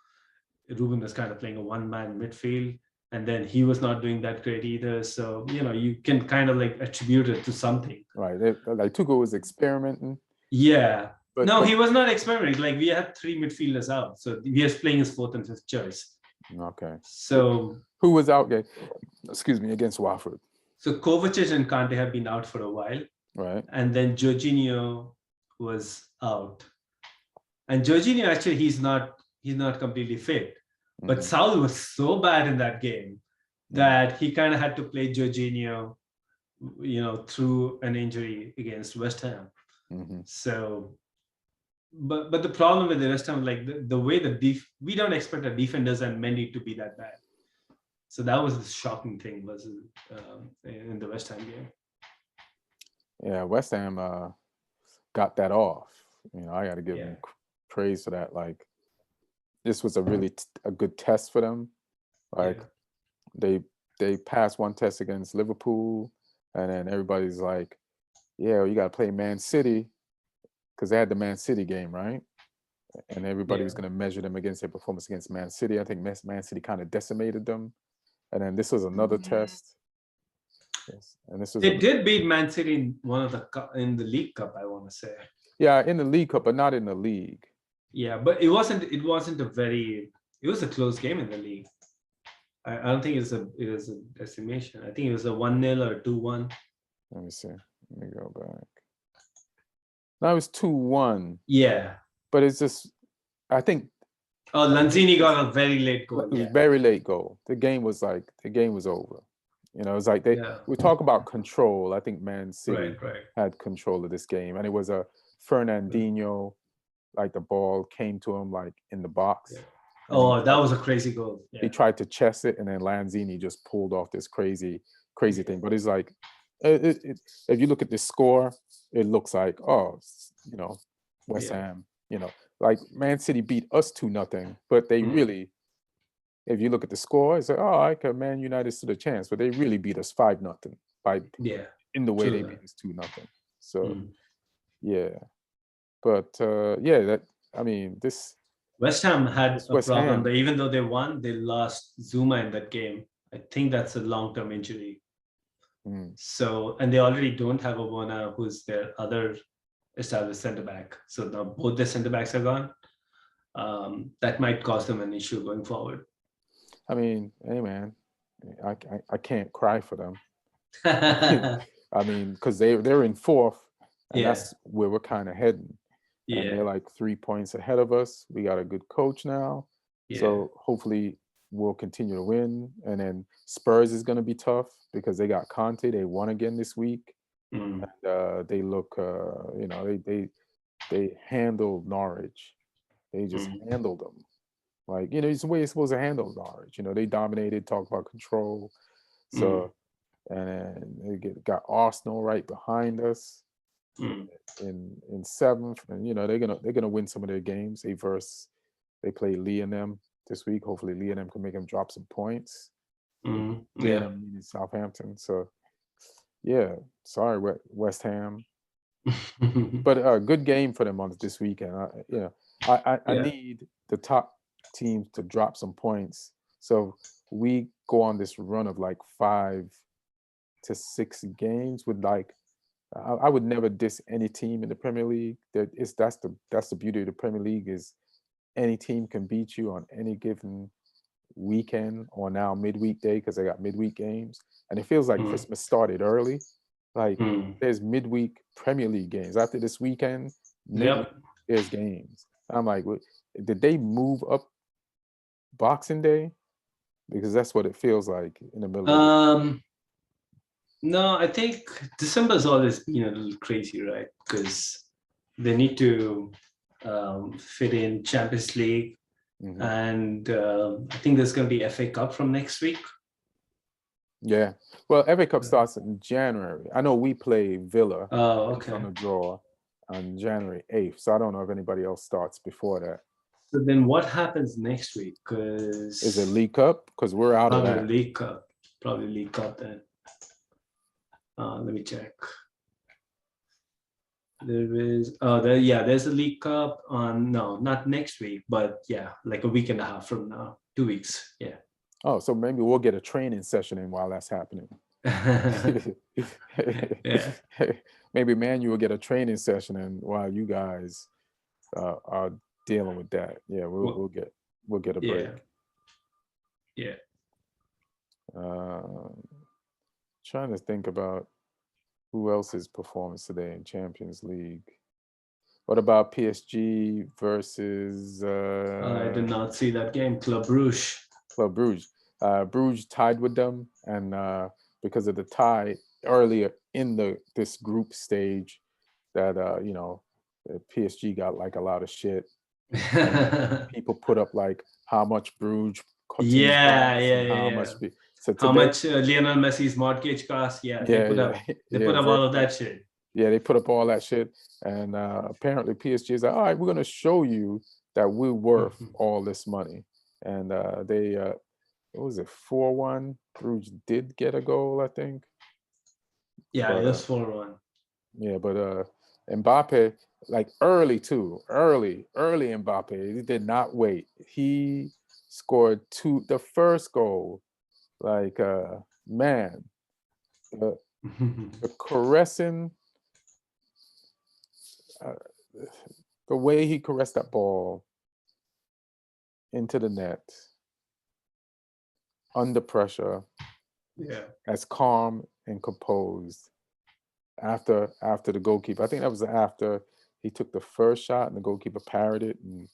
Ruben was kind of playing a one-man midfield, and then he was not doing that great either. So, you can kind of attribute it to something. Right. Tuchel was experimenting. Yeah. But he was not experimenting. We had 3 midfielders out. So he was playing his 4th and 5th choice. Okay. So who was out against Watford? So Kovacic and Kante have been out for a while. Right. And then Jorginho was out. And Jorginho, actually, he's not completely fit. But Saul was so bad in that game that he kind of had to play Jorginho, through an injury against West Ham. So, but the problem with the West Ham, the way we don't expect our defenders and Mendy to be that bad. So that was the shocking thing was in the West Ham game. Yeah, West Ham got that off. I got to give them praise for that. This was a really a good test for them. They passed one test against Liverpool, and then everybody's like, yeah, you got to play Man City, because they had the Man City game, right? And everybody was going to measure them against their performance against Man City. I think Man City kind of decimated them. And then this was another test. Yes. And this was they did beat Man City in the League Cup, I want to say. Yeah, in the League Cup, but not in the league. Yeah, but it wasn't it was a close game in the league. I don't think it was a decimation. I think it was a 1-0 or 2-1. Let me see. Let me go back. No, it was 2-1. Yeah. But it's just, I think. Oh, Lanzini got a very late goal. It was very late goal. The game was over. It's like we talk about control. I think Man City had control of this game. And it was a Fernandinho, the ball came to him in the box. Yeah. Oh, that was a crazy goal. Yeah. He tried to chest it, and then Lanzini just pulled off this crazy thing. But it's if you look at the score, it looks like, West Ham, Man City beat us 2-0, but they really, if you look at the score, it's Man United stood a chance, but they really beat us 5-0 in the way they beat us 2-0. So but this West Ham had a West problem. Ham. Even though they won, they lost Zuma in that game. I think that's a long-term injury. So, and they already don't have Obona, who's their other established centre-back. So now both their centre-backs are gone. That might cause them an issue going forward. Hey man, I can't cry for them. Because they're in 4th, and that's where we're kind of heading. Yeah. And they're 3 points ahead of us. We got a good coach now. Yeah. So hopefully we'll continue to win. And then Spurs is going to be tough because they got Conte. They won again this week. And they look, they handled Norwich. They just handled them. Like, it's the way you're supposed to handle Norwich. They dominated, talk about control. So, and then they got Arsenal right behind us in seventh, and they're gonna win some of their games. They play Lee and them this week. Hopefully, Lee and them can make them drop some points. Lee and them needed Southampton. So, yeah, sorry, West Ham. But a good game for them on this weekend. I need the top teams to drop some points. So we go on this run of like 5 to 6 games with like I would never diss any team in the Premier League. That's the beauty of the Premier League is any team can beat you on any given weekend or now midweek day because they got midweek games. And it feels like Christmas started early. Like there's midweek Premier League games. After this weekend, midweek, there's games. I'm like, did they move up Boxing Day? Because that's what it feels like in the middle of No, I think December's always been a little crazy, right? Because they need to fit in Champions League. And I think there's going to be FA Cup from next week. Yeah. Well, FA Cup starts in January. I know we play Villa on the draw on January 8th. So I don't know if anybody else starts before that. So then what happens next week? Is it League Cup? Because we're out of that. League Cup. Probably League Cup then. Let me check. There's a League Cup on, no, not next week, but yeah, like a week and a half from now, 2 weeks. Yeah. Oh, so maybe we'll get a training session in while that's happening. Yeah. Maybe Man, will get a training session in while you guys are dealing with that. Yeah, we'll get a break. Yeah. Trying to think about who else's performance today in Champions League. What about PSG versus? I did not see that game. Club Brugge. Bruges tied with them, and because of the tie earlier in this group stage, that PSG got like a lot of shit. People put up like how much Bruges. How much Lionel Messi's mortgage cost? Yeah, they put up all of that shit. Yeah, they put up all that shit, and apparently PSG is like, all right, we're gonna show you that we're worth all this money, and they what was it, 4-1? Bruges did get a goal, I think. Yeah, it was 4-1. Yeah, but Mbappe, like early Mbappe, he did not wait. He scored the first goal, like man, the caressing, the way he caressed that ball into the net under pressure, as calm and composed after the goalkeeper. I think that was after he took the first shot and the goalkeeper parried it, and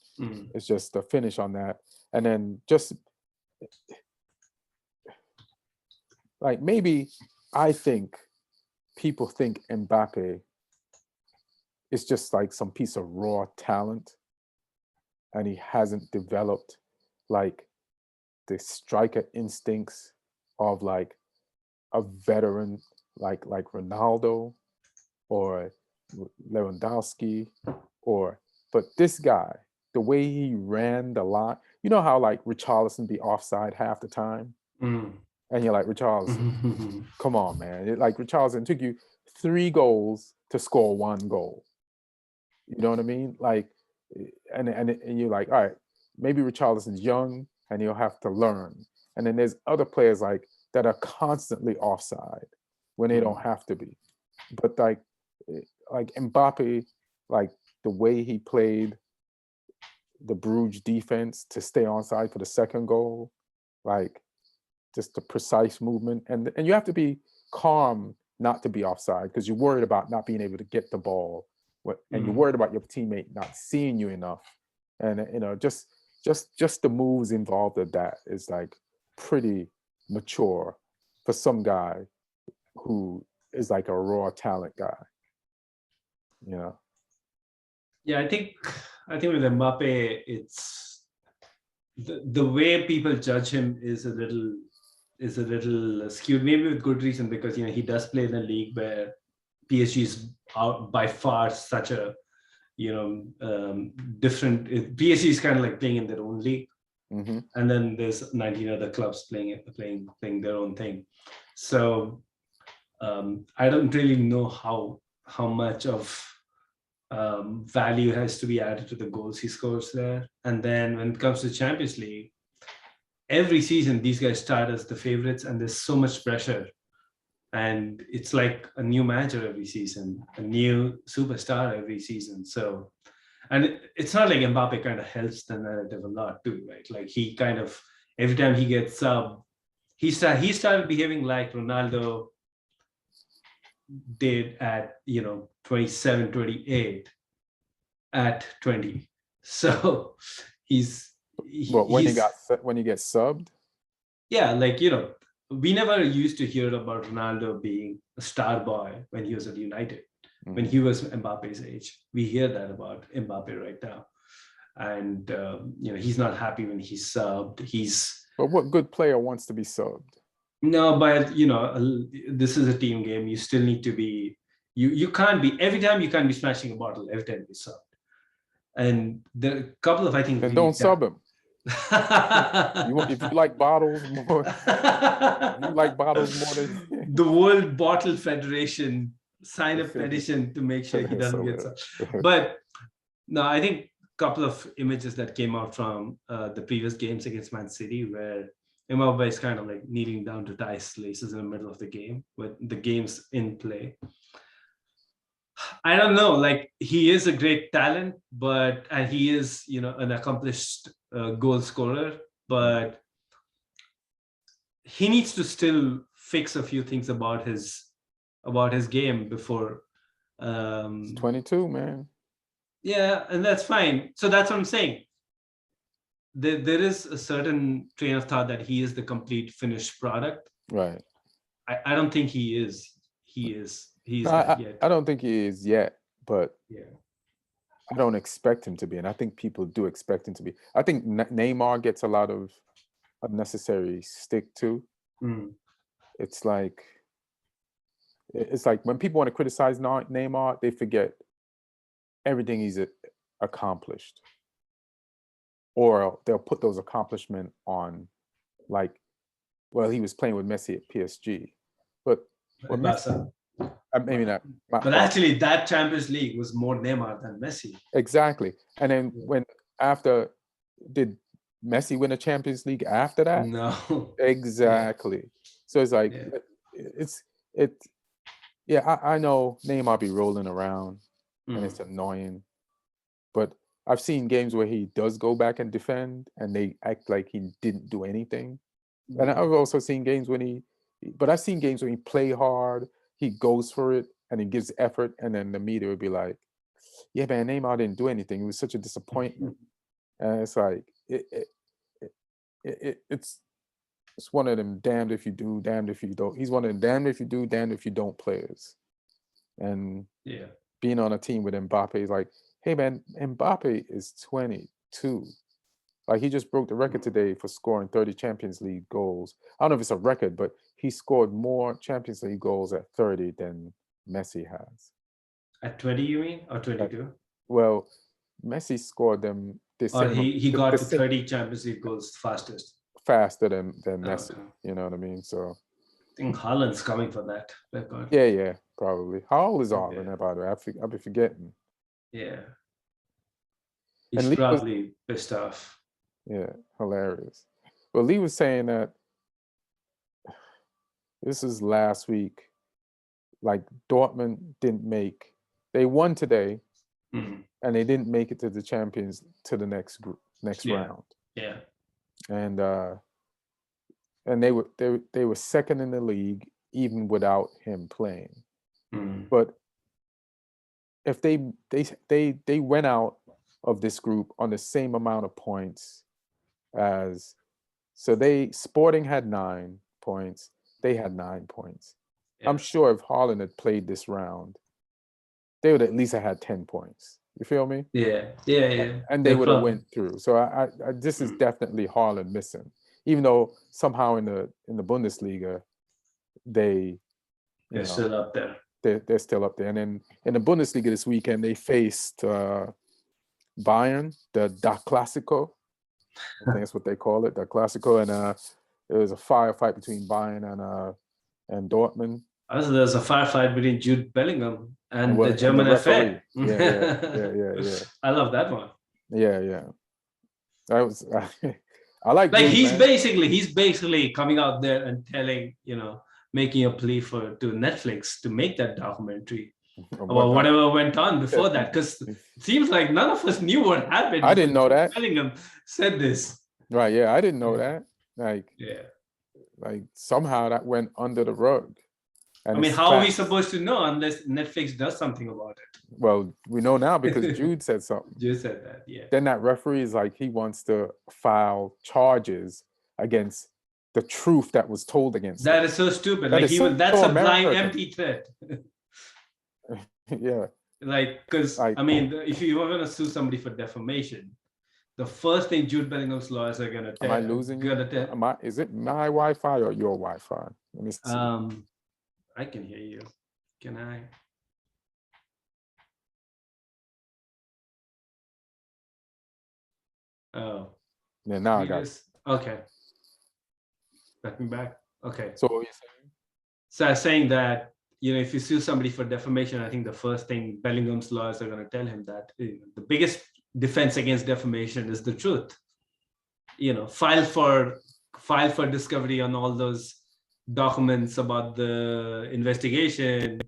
it's just the finish on that. And then just like maybe I think people think Mbappe is just like some piece of raw talent, and he hasn't developed like the striker instincts of like a veteran like Ronaldo or Lewandowski, but this guy, the way he ran the line, you know how like Richarlison be offside half the time, and you're like, Richarlison, come on, man! Richarlison took you 3 goals to score 1 goal. You know what I mean? Like, and you're like, all right, maybe Richarlison's young and he'll have to learn. And then there's other players like that are constantly offside when they don't have to be. But like Mbappe, like the way he played the Bruges defense to stay onside for the second goal, like just the precise movement, and you have to be calm not to be offside because you're worried about not being able to get the ball, and you're worried about your teammate not seeing you enough, and just the moves involved of that is like pretty mature for some guy who is like a raw talent guy, Yeah, I think with Mbappe, it's the way people judge him is a little skewed, maybe with good reason, because he does play in a league where PSG is out by far such a different. PSG is kind of like playing in their own league, and then there's 19 other clubs playing their own thing. So I don't really know how much of value has to be added to the goals he scores there. And then when it comes to Champions League, every season these guys start as the favorites, and there's so much pressure. And it's like a new manager every season, a new superstar every season. So, and it's not like Mbappe kind of helps the narrative a lot too, right? Like he kind of, every time he gets sub, he started behaving like Ronaldo did at 27, 28 at 20. So when he gets subbed. Yeah, like we never used to hear about Ronaldo being a star boy when he was at United, when he was Mbappe's age. We hear that about Mbappe right now. And he's not happy when he's subbed. But what good player wants to be subbed? No, but this is a team game. You still need to be. You can't be every time. You can't be smashing a bottle every time you sub. And there are a couple of, I think. And don't sub him. If you like bottles more, than the World Bottle Federation sign a petition to make sure he doesn't get subbed. But no, I think a couple of images that came out from the previous games against Man City, where Mbappe is kind of like kneeling down to tie his laces in the middle of the game with the game's in play. I don't know, like he is a great talent, and he is, an accomplished goal scorer, but he needs to still fix a few things about his game before. 22, man. Yeah, and that's fine. So that's what I'm saying. There is a certain train of thought that he is the complete finished product. Right. I don't think he is. I don't think he is yet, but yeah, I don't expect him to be, and I think people do expect him to be. I think Neymar gets a lot of unnecessary stick too. It's like when people want to criticize Neymar, they forget everything he's accomplished, or they'll put those accomplishments on, like, well, he was playing with Messi at PSG, but Messi. Maybe not. But actually, that Champions League was more Neymar than Messi. Exactly. And then did Messi win a Champions League after that? No. Exactly. Yeah. So it's like, I know Neymar be rolling around and it's annoying, but I've seen games where he does go back and defend and they act like he didn't do anything. And I've also seen games I've seen games when he play hard, he goes for it and he gives effort, and then the media would be like, yeah, man, Neymar didn't do anything. It was such a disappointment. And it's like, it's one of them damned if you do, damned if you don't. He's one of them damned if you do, damned if you don't players. And being on a team with Mbappe is like, hey, man, Mbappe is 22. Like, he just broke the record today for scoring 30 Champions League goals. I don't know if it's a record, but he scored more Champions League goals at 30 than Messi has. At 20, you mean? Or 22? Well, Messi scored them the same. Or he got to 30 Champions League goals faster than Messi. Okay. You know what I mean? So I think Haaland's coming for that record. Yeah, probably. How old is Haaland, by the way? I'll be forgetting. Yeah. He's probably pissed off. Yeah, hilarious. Well, Lee was saying that this is last week, like Dortmund they won today, and they didn't make it to the the next round. Yeah. And they were second in the league even without him playing. But if they went out of this group on the same amount of points as, so Sporting had 9 points, they had 9 points. Yeah. I'm sure if Haaland had played this round, they would at least have had 10 points. You feel me? Yeah. And they would have went through. So this is definitely Haaland missing. Even though somehow in the Bundesliga, they're still up there. They're still up there. And then in the Bundesliga this weekend, they faced Bayern, the Da Classico. I think that's what they call it, Da Classico. And it was a firefight between Bayern and Dortmund. There's a firefight between Jude Bellingham and the German referee. FA. Yeah. I love that one. Yeah. That was I like Jude, he's basically coming out there and telling, making a plea to Netflix to make that documentary about whatever went on before that, because it seems like none of us knew what happened. I didn't know that. Bellingham said this. Right, yeah, I didn't know that. Like somehow that went under the rug. And how are we supposed to know unless Netflix does something about it? Well, we know now because Jude said something. Jude said that, yeah. Then that referee is like, he wants to file charges against the truth that was told against him. That is so stupid. That's a blind, empty threat. Yeah. Because, if you were going to sue somebody for defamation, the first thing Jude Bellingham's lawyers are going to tell. Am I losing you? Is it my Wi-Fi or your Wi-Fi? Let me see. I can hear you. Can I? Oh. Yeah, now I got it. Okay. Let me back. Okay. So what were you saying? So I was saying that, if you sue somebody for defamation, I think the first thing Bellingham's lawyers are going to tell him that the biggest defense against defamation is the truth. File for discovery on all those documents about the investigation.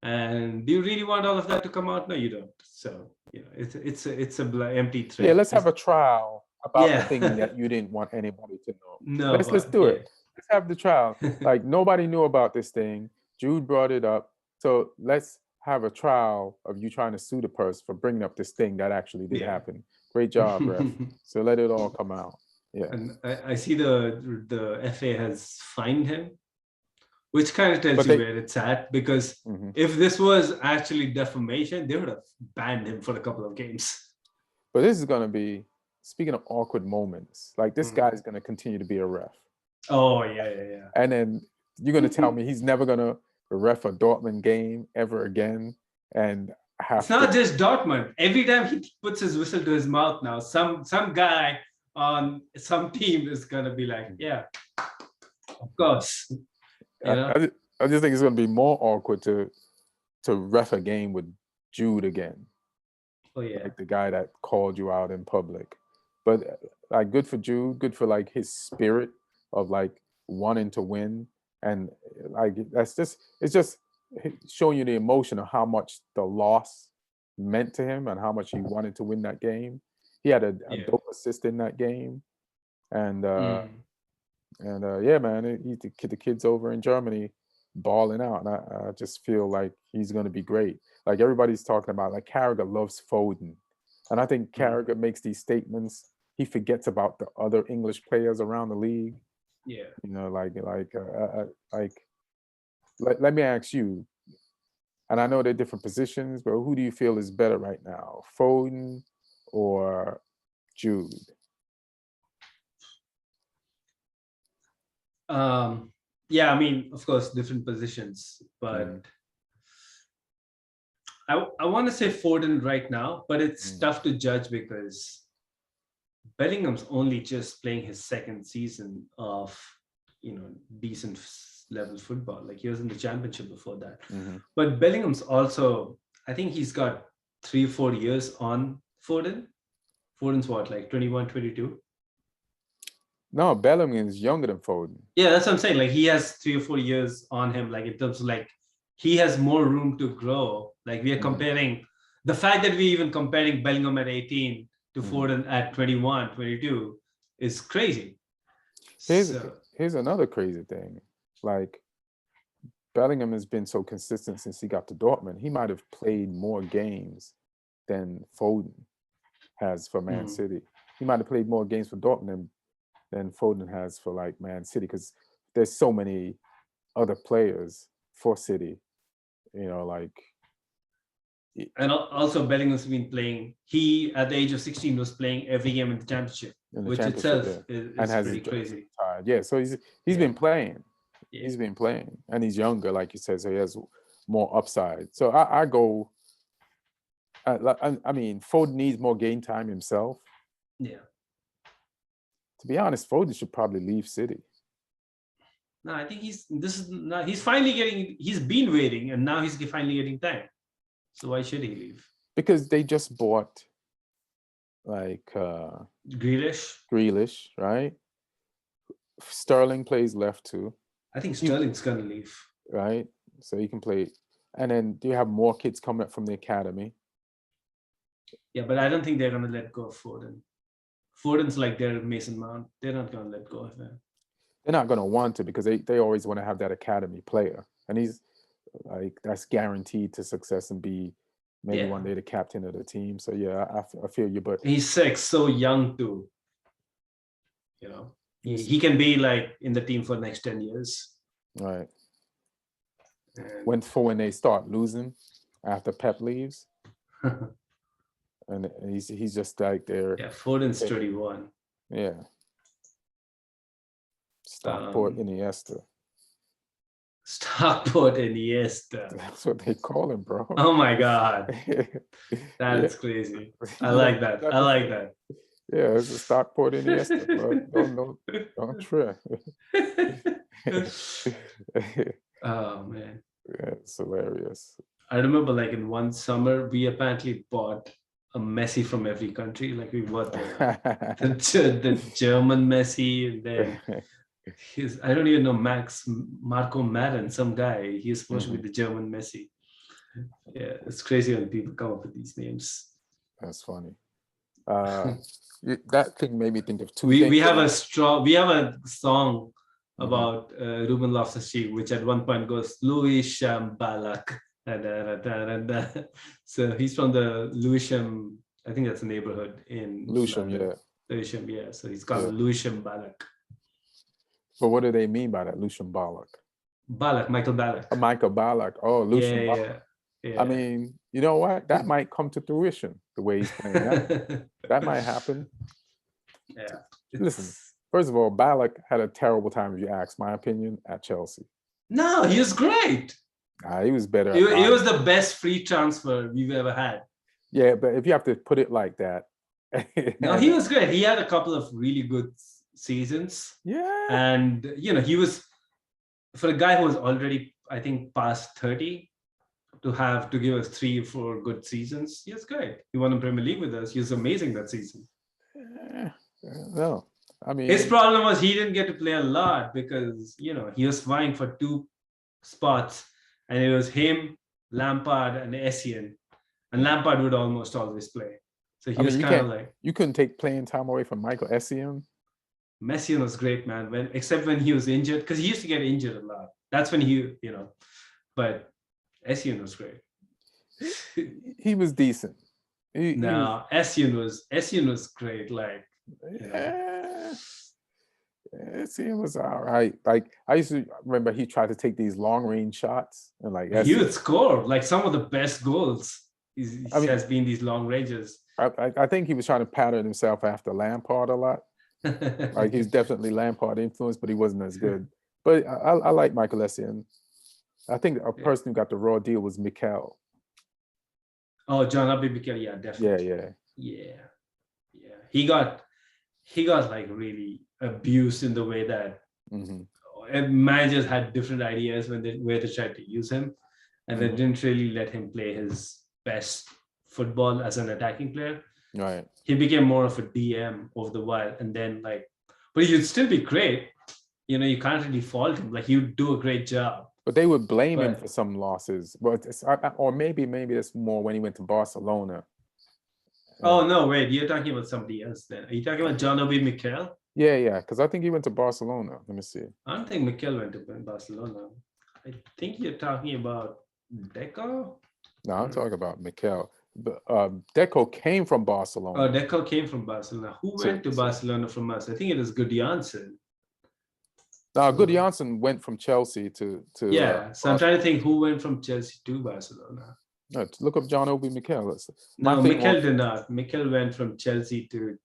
And do you really want all of that to come out? No, you don't. So it's a empty threat. Yeah, let's have a trial about the thing that you didn't want anybody to know. No, let's do it. Let's have the trial. Like, nobody knew about this thing. Jude brought it up. So let's have a trial of you trying to sue the person for bringing up this thing that actually did happen. Great job, Ref. So let it all come out. Yeah. And I see the FA has fined him, which kind of tells you where it's at, because if this was actually defamation, they would have banned him for a couple of games. But this is going to be, speaking of awkward moments, like this guy is going to continue to be a ref. Oh, yeah. And then you're going to tell me he's never going to ref a Dortmund game ever again. And it's not just Dortmund. Every time he puts his whistle to his mouth now, some guy on some team is going to be like, yeah, of course. I just think it's going to be more awkward to ref a game with Jude again. Oh, yeah. Like the guy that called you out in public. But like, good for Jude, good for like his spirit of like wanting to win. And like, it's just showing you the emotion of how much the loss meant to him and how much he wanted to win that game. He had a dope assist in that game. And yeah, man, the kids over in Germany balling out. And I just feel like he's going to be great. Like, everybody's talking about, like, Carragher loves Foden. And I think Carragher makes these statements. He forgets about the other English players around the league. Yeah. Let me ask you, and I know they're different positions, but who do you feel is better right now, Foden or Jude? Yeah, I mean, of course, different positions, but I want to say Foden right now, but it's tough to judge because Bellingham's only just playing his second season of, decent level football. Like, he was in the championship before that. But Bellingham's also, I think he's got 3-4 years on Foden. Foden's what, like 21, 22? No, Bellingham is younger than Foden. Yeah, that's what I'm saying. Like, he has 3 or 4 years on him, like, in terms of, like, he has more room to grow. Like, we are comparing, the fact that we're even comparing Bellingham at 18 to Foden at 21, 22 is crazy. Here's another crazy thing. Like, Bellingham has been so consistent since he got to Dortmund. He might have played more games than Foden has for Man City. He might have played more games for Dortmund than Foden has for, like, Man City, because there's so many other players for City. Like, And also Bellingham's been playing. He at the age of 16 was playing every game in the championship, which itself is pretty crazy. Yeah, so he's been playing. Yeah. He's been playing, and he's younger, like you said, so he has more upside. So I go. I mean, Foden needs more game time himself. Yeah. To be honest, Foden should probably leave City. No, I think he's finally getting. He's been waiting, and now he's finally getting time. So why should he leave? Because they just bought like Grealish, right? Sterling plays left too. I think Sterling's gonna leave. Right? So he can play. And then do you have more kids coming up from the academy? Yeah, but I don't think they're gonna let go of Foden. Foden's like their Mason Mount. They're not gonna let go of him. They're not gonna want to because they always want to have that academy player. And he's like that's guaranteed to success and be maybe one day the captain of the team. So yeah, I feel you. But he's so young too. You know, he can be like in the team for the next 10 years. Right. When they start losing after Pep leaves, and he's just like there. Yeah, Foden's 31. Yeah. Stockport Iniesta. Stockport Iniesta. That's what they call him, bro. Oh my God, that's crazy. I like that. I like that. Yeah, it's a Stockport Iniesta, bro. Don't trip. Oh man, yeah, it's hilarious. I remember, like in one summer, we apparently bought a Messi from every country. Like we bought the German Messi, and then I don't even know Marco Madden, some guy. He's supposed to be the German Messi. Yeah, it's crazy when people come up with these names. That's funny. That thing made me think of two things. We have a song about Ruben Loftus-Cheek, which at one point goes Lewisham Balak. So he's from the Lewisham, I think that's a neighborhood in Lewisham, London. Lewisham, yeah. So he's called Lewisham Balak. But what do they mean by that, Lewisham Balak? Balak, Michael Balak. Michael Balak. Oh, Lewisham Balak. Yeah. I mean, you know what? That might come to fruition, the way he's playing. That might happen. Yeah. Listen, first of all, Balak had a terrible time, if you ask my opinion, at Chelsea. No, he was great. He was better. He was the best free transfer we've ever had. Yeah, but if you have to put it like that. No, he was great. He had a couple of really good seasons. Yeah. And, you know, he was, for a guy who was already, I think, past 30, to give us 3 or 4 good seasons, he was great. He won the Premier League with us. He was amazing that season. No, I mean, his problem was he didn't get to play a lot because, you know, he was vying for 2 spots, and it was him, Lampard, and Essien. And Lampard would almost always play. So he was kind of like... You couldn't take playing time away from Michael Essien? Essien was great, man, except when he was injured, because he used to get injured a lot. That's when he, you know, but Essien was great. He was decent. Essien was great. Like, Essien was all right. Like, I used to remember he tried to take these long range shots, and like he would score like some of the best goals. Has been these long ranges. I think he was trying to pattern himself after Lampard a lot. Like, he's definitely Lampard influenced, but he wasn't as good. But I like Michael Essien. I think a person who got the raw deal was Mikel. Oh, John Obi Mikel, yeah, definitely. Yeah. He got like really abused in the way that managers had different ideas where they tried to use him, and they didn't really let him play his best football as an attacking player. Right. He became more of a DM over the while, and then but he'd still be great. You know, you can't really fault him. Like, he'd do a great job. But they would blame him for some losses. Or maybe it's more when he went to Barcelona. Oh, no, wait. You're talking about somebody else then. Are you talking about John Obi Mikel? Yeah. Because I think he went to Barcelona. Let me see. I don't think Mikel went to Barcelona. I think you're talking about Deco? No, I'm talking about Mikel. Deco came from Barcelona. Oh, Deco came from Barcelona. Who went to Barcelona from us? I think it was Gudjohnsen. No, Gudjohnsen went from Chelsea to yeah. So I'm trying to think who went from Chelsea to Barcelona. No, look up John Obi Mikel. No, Mikel did not. Mikel went from Chelsea to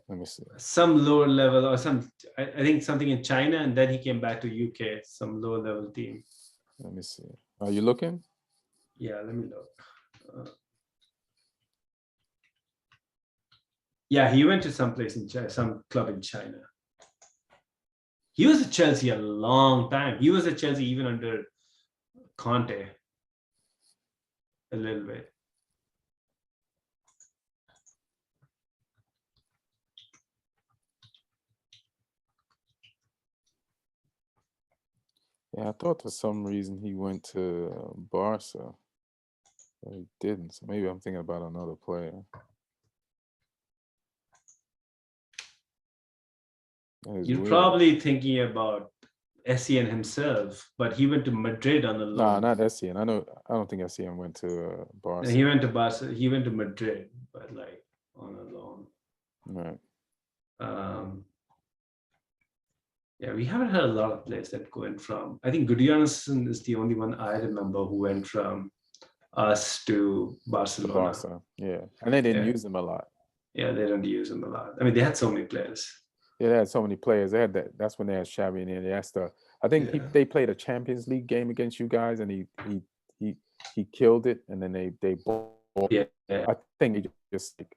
Let me see. some lower level or I think something in China, and then he came back to UK, some lower level team. Let me see. Are you looking? Yeah, let me look. Yeah, he went to some place in China, some club in China. He was at Chelsea a long time. He was at Chelsea even under Conte a little bit. Yeah, I thought for some reason he went to Barca, but he didn't. So maybe I'm thinking about another player. You're weird. probably thinking about Essien himself, but he went to Madrid on a loan. Nah, not Essien. I don't think Essien went to Barca. No, he went to Barca. He went to Madrid, but like on a loan. Right. Yeah, we haven't had a lot of players that went from. I think Gudjohnsen is the only one I remember who went from us to Barcelona. Barca, yeah, and they didn't use him a lot. Yeah, they don't use him a lot. I mean, they had so many players. Yeah, they had so many players. They had that. That's when they had Xavi and Iniesta. I think they played a Champions League game against you guys, and he killed it. And then they bought. Yeah. I think he just like,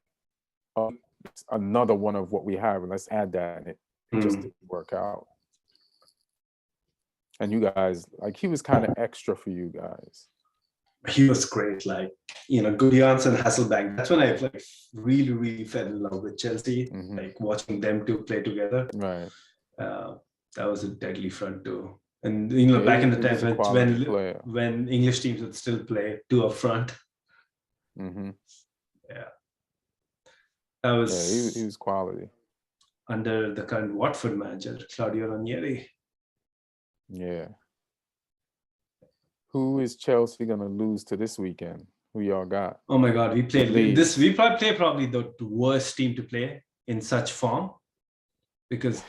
it's another one of what we have, and let's add that. And it just didn't work out. And you guys, like, he was kind of extra for you guys. He was great. Like, Gudjohnsen, Hasselbank. That's when I like really, really fell in love with Chelsea. Like watching them two play together. Right. That was a deadly front two. And back in the time when English teams would still play two up front. Yeah. That was he was quality. Under the current Watford manager, Claudio Ranieri. Yeah. Who is Chelsea gonna lose to this weekend? Who y'all got? Oh my God, we played this. We probably the worst team to play in such form, because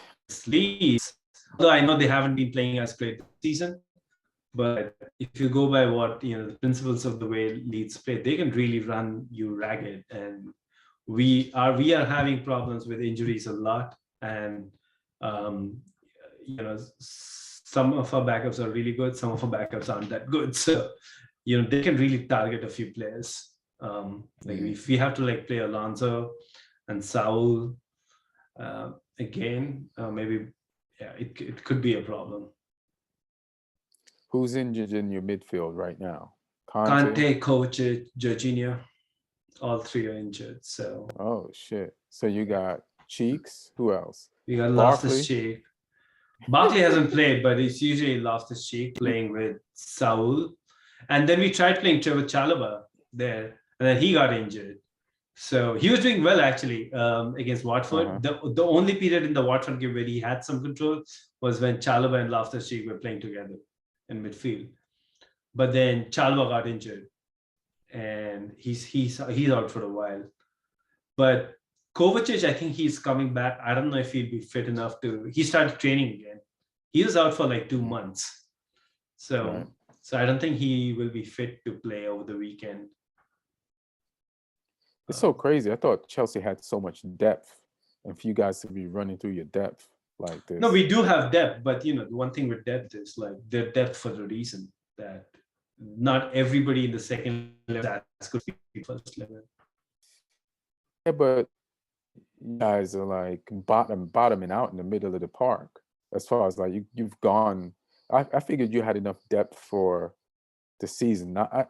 Leeds, although I know they haven't been playing as great this season, but if you go by what the principles of the way Leeds play, they can really run you ragged. And we are having problems with injuries a lot, and some of our backups are really good, some of our backups aren't that good. So, they can really target a few players. Like if we have to like play Alonso and Saul again, maybe it could be a problem. Who's injured in your midfield right now? Kante, Kovacic, Jorginho, all three are injured. So. Oh shit! So you got Cheeks. Who else? We got Loftus-Cheek. Barkley hasn't played, but it's usually Loftus-Cheek playing with Saul. And then we tried playing Trevor Chalobah there, and then he got injured. So he was doing well actually against Watford. The only period in the Watford game where he had some control was when Chalobah and Loftus-Cheek were playing together in midfield. But then Chalobah got injured, and he's out for a while. But Kovacic, I think he's coming back. I don't know if he'll be fit enough to. He started training again. He was out for like 2 months, so I don't think he will be fit to play over the weekend. It's so crazy. I thought Chelsea had so much depth, and for you guys to be running through your depth like this. No, we do have depth, but the one thing with depth is like they're depth for the reason that not everybody in the second level could be first level. Yeah, but you guys are like bottoming out in the middle of the park. As far as like you've gone, I figured you had enough depth for the season. I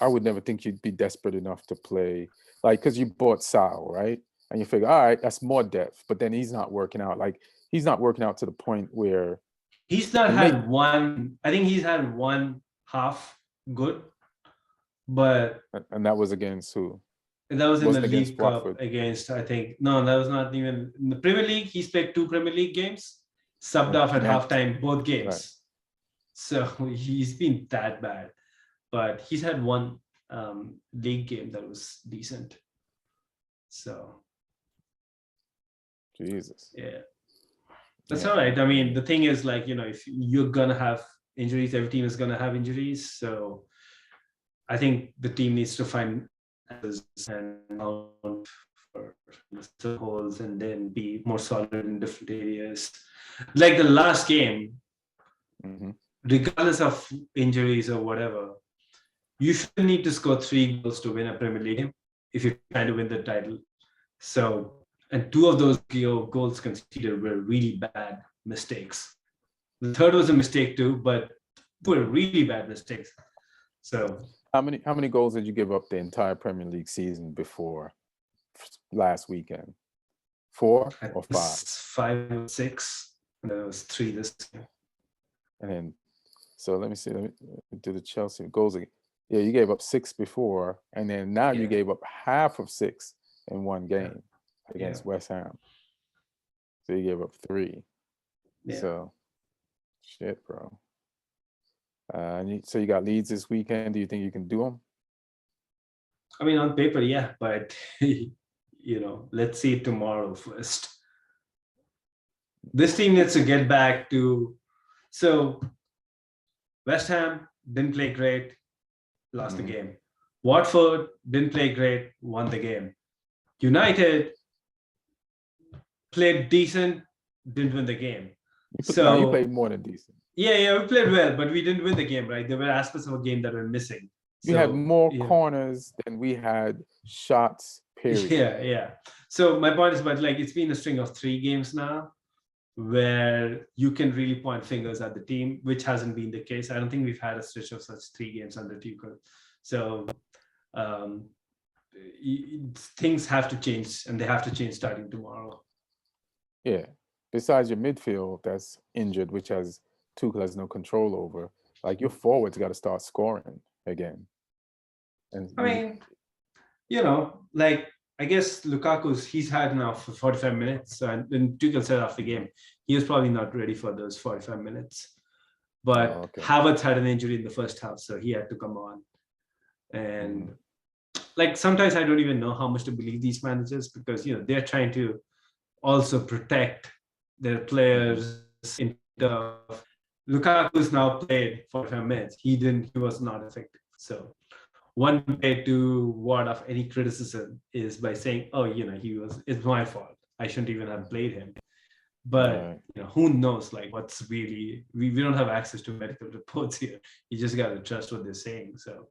would never think you'd be desperate enough to play, like, because you bought Sal, right? And you figure, all right, that's more depth. But then he's not working out. Like, he's not working out to the point where he's not had one. I think he's had one half good, but and that was against who? That was in the League Cup against, I think. No, that was not even in the Premier League. He's played 2 Premier League games, subbed off at halftime both games. Right. So he's been that bad, but he's had one league game that was decent. So, Jesus. Yeah, that's all right. I mean, the thing is, like, if you're gonna have injuries, every team is gonna have injuries. So I think the team needs to find answers and account for the holes and then be more solid in different areas. Like the last game, regardless of injuries or whatever, you shouldn't need to score 3 goals to win a Premier League game if you're trying to win the title. So, and 2 of those goals conceded were really bad mistakes. The third was a mistake too, but were really bad mistakes. So, how many goals did you give up the entire Premier League season before last weekend? 4 or 5? 5 or 6. And there was 3 this year. And then, so let me see. Let me do the Chelsea goals again. Yeah, you gave up 6 before, and then now you gave up half of 6 in one game against West Ham. So you gave up 3. Yeah. So, shit, bro. So you got Leeds this weekend. Do you think you can do them? I mean, on paper, yeah, but let's see it tomorrow first. This team needs to get back to. So, West Ham didn't play great, lost the game. Watford didn't play great, won the game. United played decent, didn't win the game. You played more than decent. Yeah, we played well, but we didn't win the game, right? There were aspects of a game that were missing. You had more corners than we had shots, period. Yeah. So my point is, but like it's been a string of 3 games now where you can really point fingers at the team, which hasn't been the case. I don't think we've had a stretch of such 3 games under Tuchel. So things have to change, and they have to change starting tomorrow. Yeah. Besides your midfield that's injured, which Tuchel has no control over, like your forwards got to start scoring again. And I mean, like I guess he's had now for 45 minutes, and Tuchel said after the game he was probably not ready for those 45 minutes. But Havertz had an injury in the first half, so he had to come on. And like sometimes I don't even know how much to believe these managers, because they're trying to also protect their players. Lukaku's now played 45 minutes. He was not effective. So one way to ward off any criticism is by saying, "Oh, it's my fault. I shouldn't even have played him." But who knows? Like, what's really? We don't have access to medical reports here. You just got to trust what they're saying. So,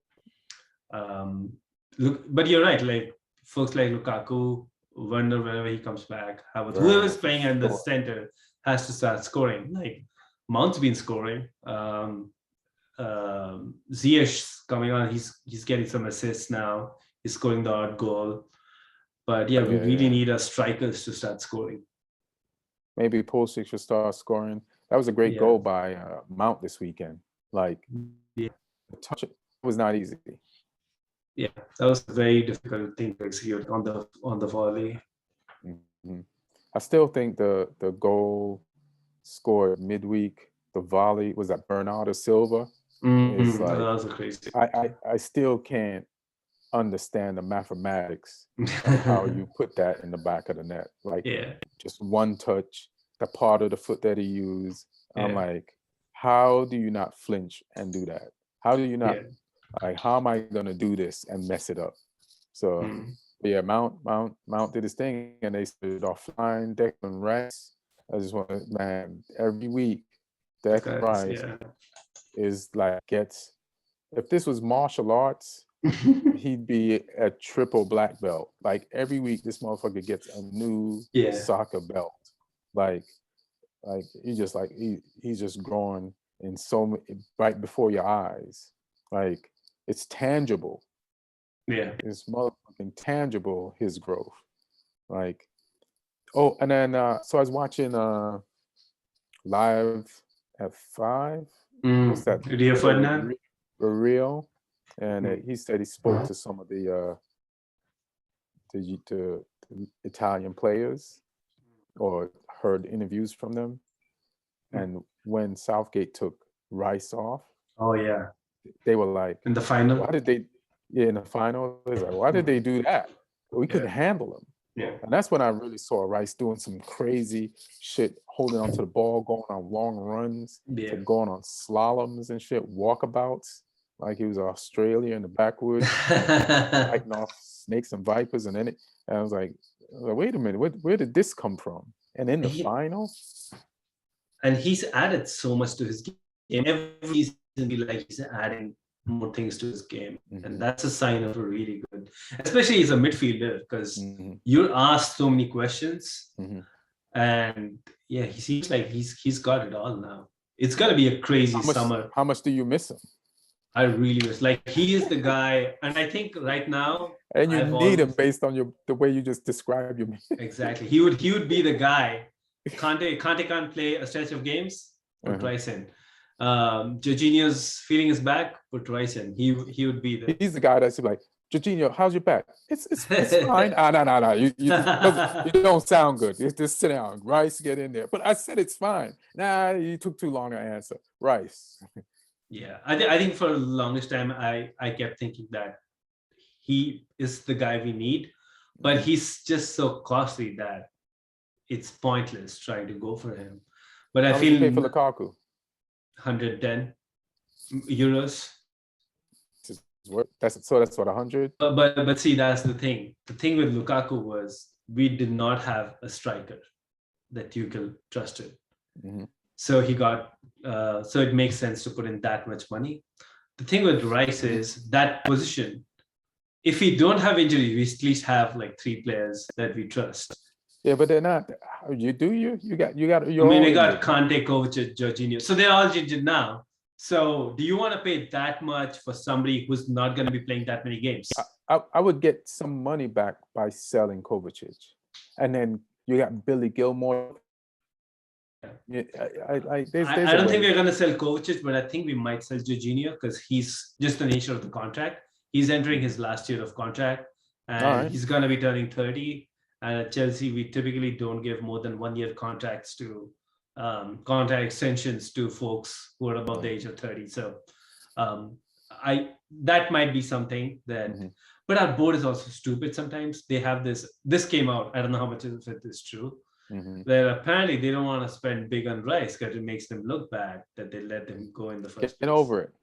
but you're right. Like folks like Lukaku, Werner, whenever he comes back, whoever's playing at the center has to start scoring. Like Mount's been scoring. Ziyech's coming on. He's getting some assists now. He's scoring the odd goal. But we really need our strikers to start scoring. Maybe Pulisic should start scoring. That was a great goal by Mount this weekend. Like, touch it was not easy. Yeah, that was a very difficult thing to execute on the volley. I still think the goal scored midweek, the volley was that Bernardo Silva. It's like, that was a crazy. I still can't understand the mathematics of how you put that in the back of the net. Like just one touch, the part of the foot that he used. I'm like, how do you not flinch and do that? How do you not like, how am I gonna do this and mess it up? So Mount did his thing, and they started offline. Declan Rice, I just want to, man, every week Declan Rice is like if this was martial arts, he'd be a triple black belt. Like every week this motherfucker gets a new soccer belt. Like he's just growing in right before your eyes. Like it's tangible. Yeah. It's motherfucking tangible, his growth. Like, and then so I was watching live at 5. What's that? Rio Ferdinand? Real. And he said he spoke to some of the Italian players, or heard interviews from them. And when Southgate took Rice off, they were like, in the final, why did they? Yeah, in the final, it was like, why did they do that? We couldn't handle him. Yeah. And that's when I really saw Rice doing some crazy shit, holding onto the ball, going on long runs, going on slaloms and shit, walkabouts. like he was Australia in the backwoods, fighting off snakes and vipers, and then I was like, wait a minute, where did this come from? And in the final, and he's added so much to his game. Every season, like he's adding more things to his game, and that's a sign of a really good, especially as a midfielder, because you're asked so many questions, and yeah, he seems like he's got it all now. It's gonna be a crazy summer. How much do you miss him? I really wish, like, he is the guy, and I think right now, and you need him based on the way you just described him. Exactly, he would be the guy. Kante can't play a stretch of games, put Rice in. Jorginho's feeling his back, put Rice in. He would be the. He's the guy that's like, Jorginho, how's your back? It's fine. No. You don't sound good. Just sit down. Rice, get in there. But I said it's fine. Nah, you took too long to answer. Rice. Yeah, I think for the longest time, I kept thinking that he is the guy we need, but he's just so costly that it's pointless trying to go for him. But I feel pay for Lukaku 110 euros. That's what 100. But see, that's the thing. The thing with Lukaku was we did not have a striker that Tuchel trusted. So he got. So it makes sense to put in that much money. The thing with Rice is that position. If we don't have injuries, we at least have like 3 players that we trust. Yeah, but they're not. You got. I mean, we got Kante, Kovacic, Jorginho, so they're all injured now. So, do you want to pay that much for somebody who's not going to be playing that many games? I would get some money back by selling Kovacic, and then you got Billy Gilmore. Yeah, I don't think we're going to sell Kovacic, but I think we might sell Jorginho because he's just the nature of the contract. He's entering his last year of contract, and he's going to be turning 30. And at Chelsea, we typically don't give more than 1-year contracts to contract extensions to folks who are above the age of 30. So that might be something that, but our board is also stupid sometimes. They have this came out, I don't know how much of it is true, that apparently they don't want to spend big on Rice because it makes them look bad that they let them go in the first place. Get over it.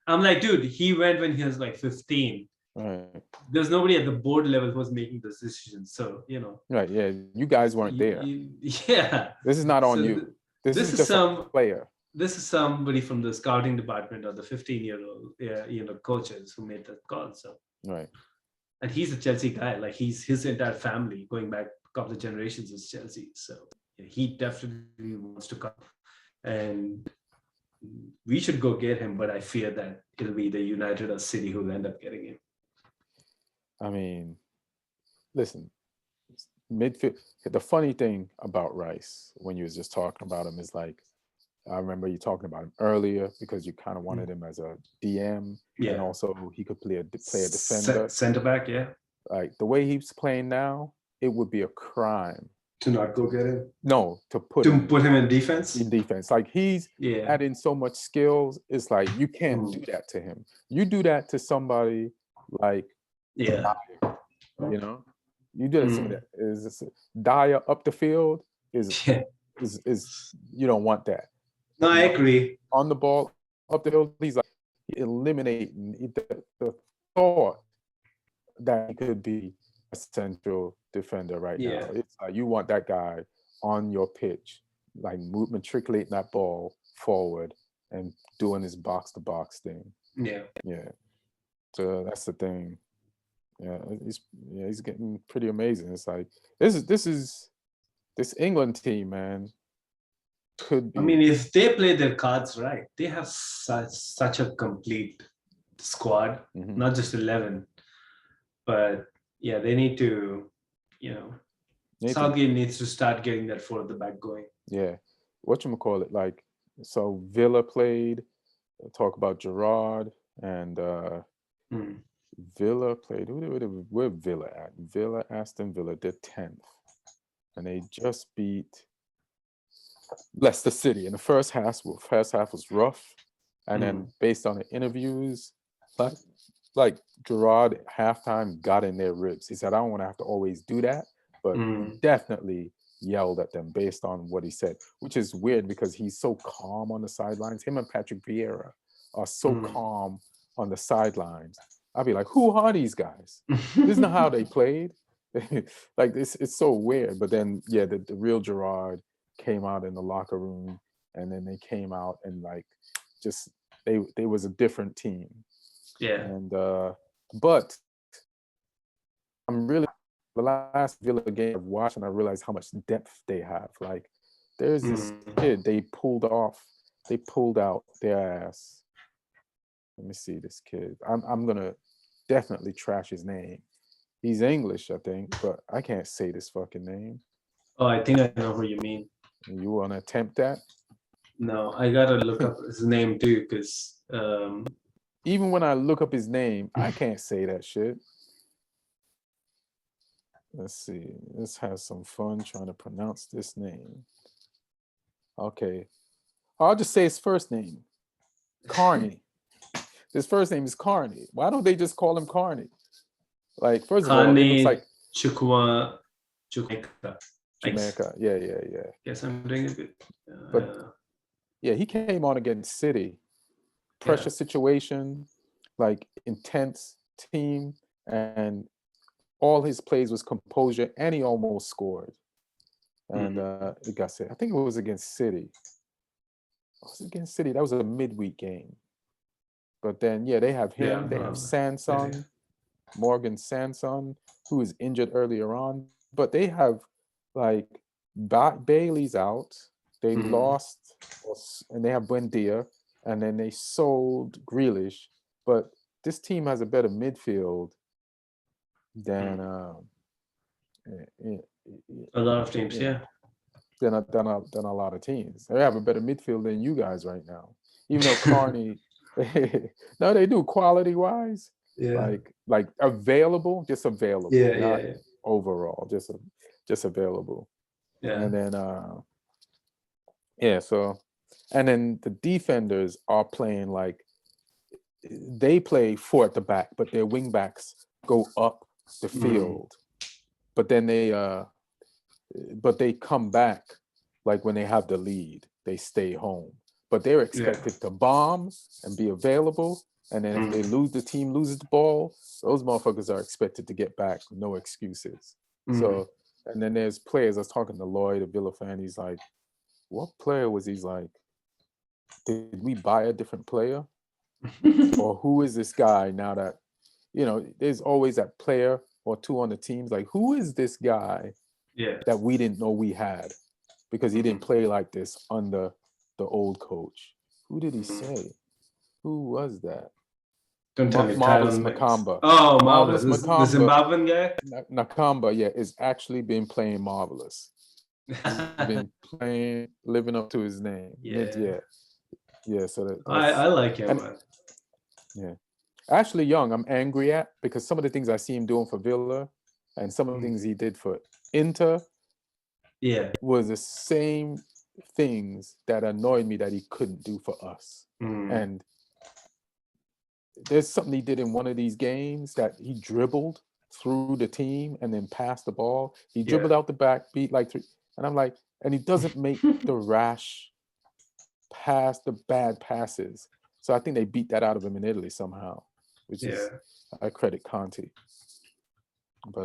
I'm like, dude, he went when he was like 15. Right. There's nobody at the board level who was making those decisions. So, Right. Yeah. You guys weren't there. Yeah. This is not on you. This is just a player. This is somebody from the scouting department or the 15-year-old, coaches who made that call. So, right. And he's a Chelsea guy. Like his entire family going back a couple of generations is Chelsea. So he definitely wants to come. And we should go get him, but I fear that it'll be the United or City who'll end up getting him. I mean, listen, midfield. The funny thing about Rice, when you was just talking about him, is like, I remember you talking about him earlier because you kind of wanted him as a DM, and also he could play a defender, center back. Yeah, like the way he's playing now, it would be a crime to not go get him. No, to put him in defense. In defense, like he's adding so much skills. It's like you can't do that to him. You do that to somebody like Dyer, you do that. Is Dyer up the field? Is you don't want that. No, I agree. On the ball up the field, he's like eliminating the thought that he could be a central defender right now. It's like you want that guy on your pitch, like matriculating that ball forward and doing his box to box thing. Yeah. So that's the thing. He's getting pretty amazing. It's like this England team, man. Could be. I mean, if they play their cards right, they have such a complete squad, not just 11. But they need to, Southgate needs to start getting that four at the back going. Yeah. Whatchamacallit, like, so Villa played, talk about Gerrard, and Villa played, where Villa at? Villa, Aston Villa, they're 10th. And they just beat Leicester City. And the first half was rough. And then based on the interviews, like Gerrard at halftime got in their ribs. He said, I don't want to have to always do that, but definitely yelled at them based on what he said, which is weird because he's so calm on the sidelines. Him and Patrick Vieira are so calm on the sidelines. I'd be like, who are these guys? This is not how they played. Like it's so weird. But then yeah, the real Gerrard came out in the locker room, and then they came out and like just they was a different team. Yeah. And but I'm really the last Villa game I've watched, and I realized how much depth they have. Like there's this kid they pulled out their ass. Let me see this kid. I'm gonna definitely trash his name. He's English, I think, but I can't say this fucking name. Oh, I think I know who you mean. You want to attempt that? No, I gotta look up his name too, because even when I look up his name, I can't say that shit. Let's see. Let's have some fun trying to pronounce this name. Okay. I'll just say his first name. Carney. His first name is Carney. Why don't they just call him Carney? Like, first of all, it looks like Jamaica. Jamaica. Yeah. Yes, I'm doing a bit. But yeah, he came on against City. Pressure situation, like intense team, and all his plays was composure, and he almost scored. And it got said. I think it was against City. Was it against City? That was a midweek game. But then, yeah, they have him. They have Sanson, Morgan Sanson, who was injured earlier on. But they have, like, Bailey's out. They lost, and they have Buendia, and then they sold Grealish. But this team has a better midfield than a lot of teams, than a lot of teams. They have a better midfield than you guys right now. Even though Carney, no, they do quality wise. Yeah. Like available, just available. Yeah. Overall, just available. Yeah. And then so and then the defenders are playing like they play 4 at the back, but their wing backs go up the field. But then they come back like when they have the lead, they stay home. But they're expected to bomb and be available. And then if they lose, the team loses the ball, those motherfuckers are expected to get back, no excuses. So, and then there's players. I was talking to Lloyd, a Villa fan. He's like, what player was he's like, did we buy a different player? Or who is this guy now that, there's always that player or two on the teams. Like, who is this guy that we didn't know we had? Because he didn't play like this under the old coach. Who did he say? Who was that? Don't tell me Marvelous Tyron Nakamba. Oh, Marvelous. The Zimbabwean guy? Nakamba, is actually been playing marvelous. He's been playing, living up to his name. Yeah, so I like him. Ashley Young, I'm angry at because some of the things I see him doing for Villa and some of the things he did for Inter was the same things that annoyed me that he couldn't do for us. And there's something he did in one of these games that he dribbled through the team and then passed the ball. He dribbled out the back, beat like 3. And I'm like, and he doesn't make the rash pass, the bad passes. So I think they beat that out of him in Italy somehow, which is, I credit Conte. But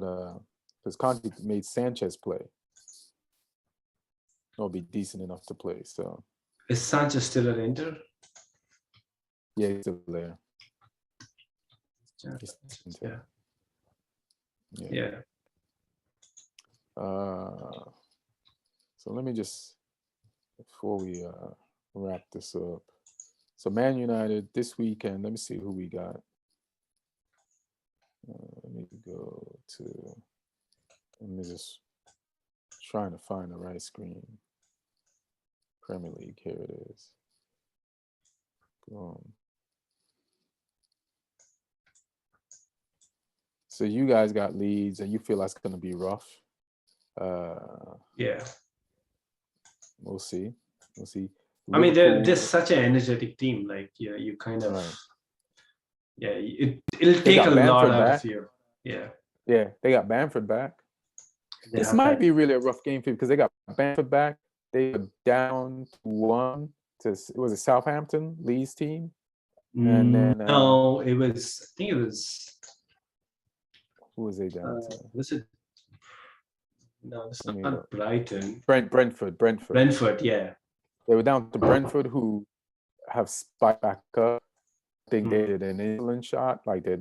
because Conte made Sanchez play. Or be decent enough to play. So is Sanchez still at Inter? Yeah, he's still there. Yeah. So let me just, before we wrap this up. So Man United this weekend, let me see who we got. Let me go to, let me just trying to find the right screen. Premier League, here it is. Boom. So you guys got Leeds and you feel that's going to be rough. We'll see. I mean, they're such an energetic team. Like, you kind of, it'll take a lot out of you. Yeah, they got Bamford back. This might be really a rough game for you because they got Bamford back. They were down 1 to, was it Southampton, Leeds team? And then No, it was. I think it was. who was they down to? Was it? No, it's Let me not look. Brighton. Brentford. Brentford, yeah. They were down to Brentford, who have spiked back up. I think they did an insulin shot, like their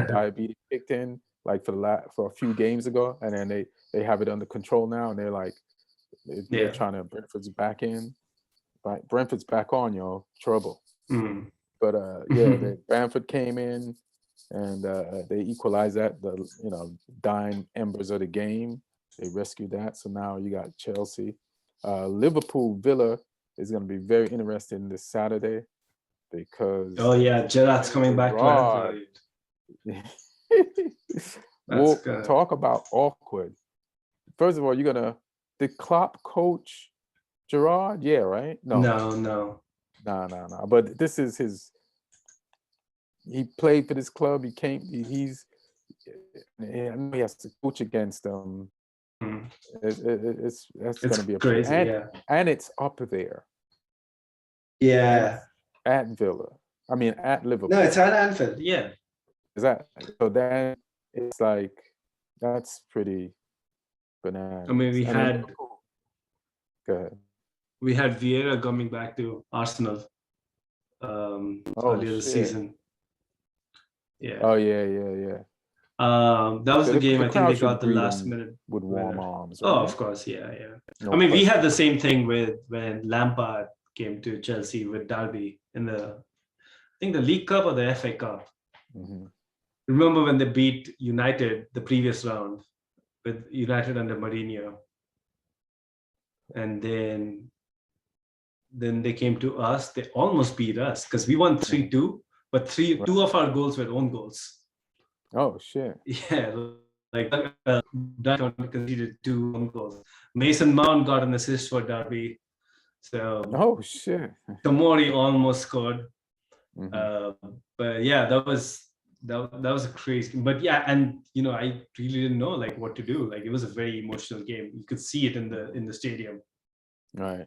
diabetes kicked in, like for a few games ago, and then they have it under control now, and they're like they're trying to Brentford's back in, right? Brentford's back on, yo, trouble. But yeah, Bamford came in, and they equalized that, the dying embers of the game. They rescued that, so now you got Chelsea, Liverpool, Villa is going to be very interesting this Saturday because Oh yeah, Gerrard's coming back to Gerrard. We'll talk about awkward. First of all, did Klopp coach Gerrard? Yeah, right? No. But this is he played for this club. He has to coach against them. That's going to be a crazy, and it's up there. Yeah. At Villa. I mean, at Liverpool. No, it's at Anfield. Yeah. Is that so? Then it's like that's pretty bananas. I mean, we had. Go ahead. We had Vieira coming back to Arsenal earlier this season. Yeah. Oh yeah. That was the game. I think they got the last minute minute with warm arms. Right? Oh, of course, yeah. No, I mean, we had the same thing when Lampard came to Chelsea with Derby in the League Cup or the FA Cup. Remember when they beat United the previous round with United under Mourinho, and then they came to us. They almost beat us because we won 3-2, but two of our goals were own goals. Oh shit! Yeah, like Brighton conceded 2 own goals. Mason Mount got an assist for Derby. So oh shit! Tomori almost scored. But yeah, that was a crazy. But yeah, and I really didn't know like what to do. Like it was a very emotional game. You could see it in the stadium. Right.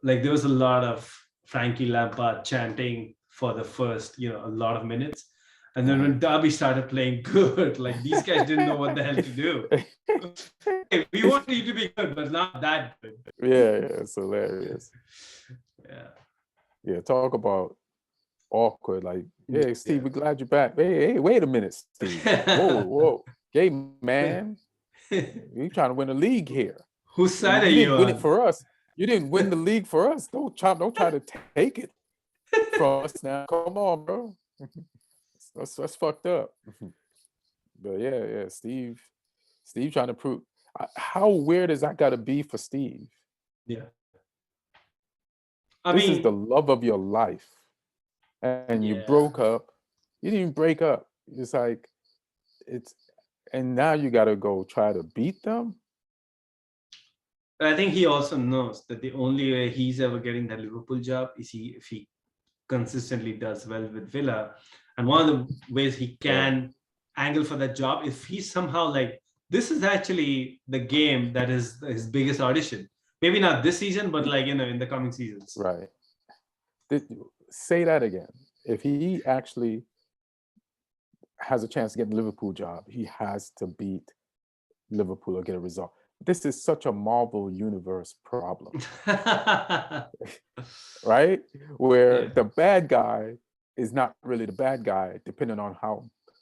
Like there was a lot of Frankie Lampard chanting for the first, a lot of minutes. And then when Derby started playing good, like these guys didn't know what the hell to do. Hey, we want you to be good, but not that good. Yeah, it's hilarious. Yeah, talk about awkward. Like, hey, Steve, we're glad you're back. Hey, wait a minute, Steve. Whoa. Hey, man, you trying to win a league here. Whose side are you you didn't win on? it for us. You didn't win the league for us. Don't try to take it from us now. Come on, bro. That's fucked up. But yeah, Steve trying to prove. How weird is that got to be for Steve? Yeah. This is the love of your life, and you broke up. You didn't even break up. It's like and now you got to go try to beat them. I think he also knows that the only way he's ever getting that Liverpool job is if he consistently does well with Villa. And one of the ways he can angle for that job, if he somehow this is actually the game that is his biggest audition. Maybe not this season, but in the coming seasons. Right. Say that again. If he actually has a chance to get the Liverpool job, he has to beat Liverpool or get a result. This is such a Marvel Universe problem. Right? Where the bad guy is not really the bad guy, depending on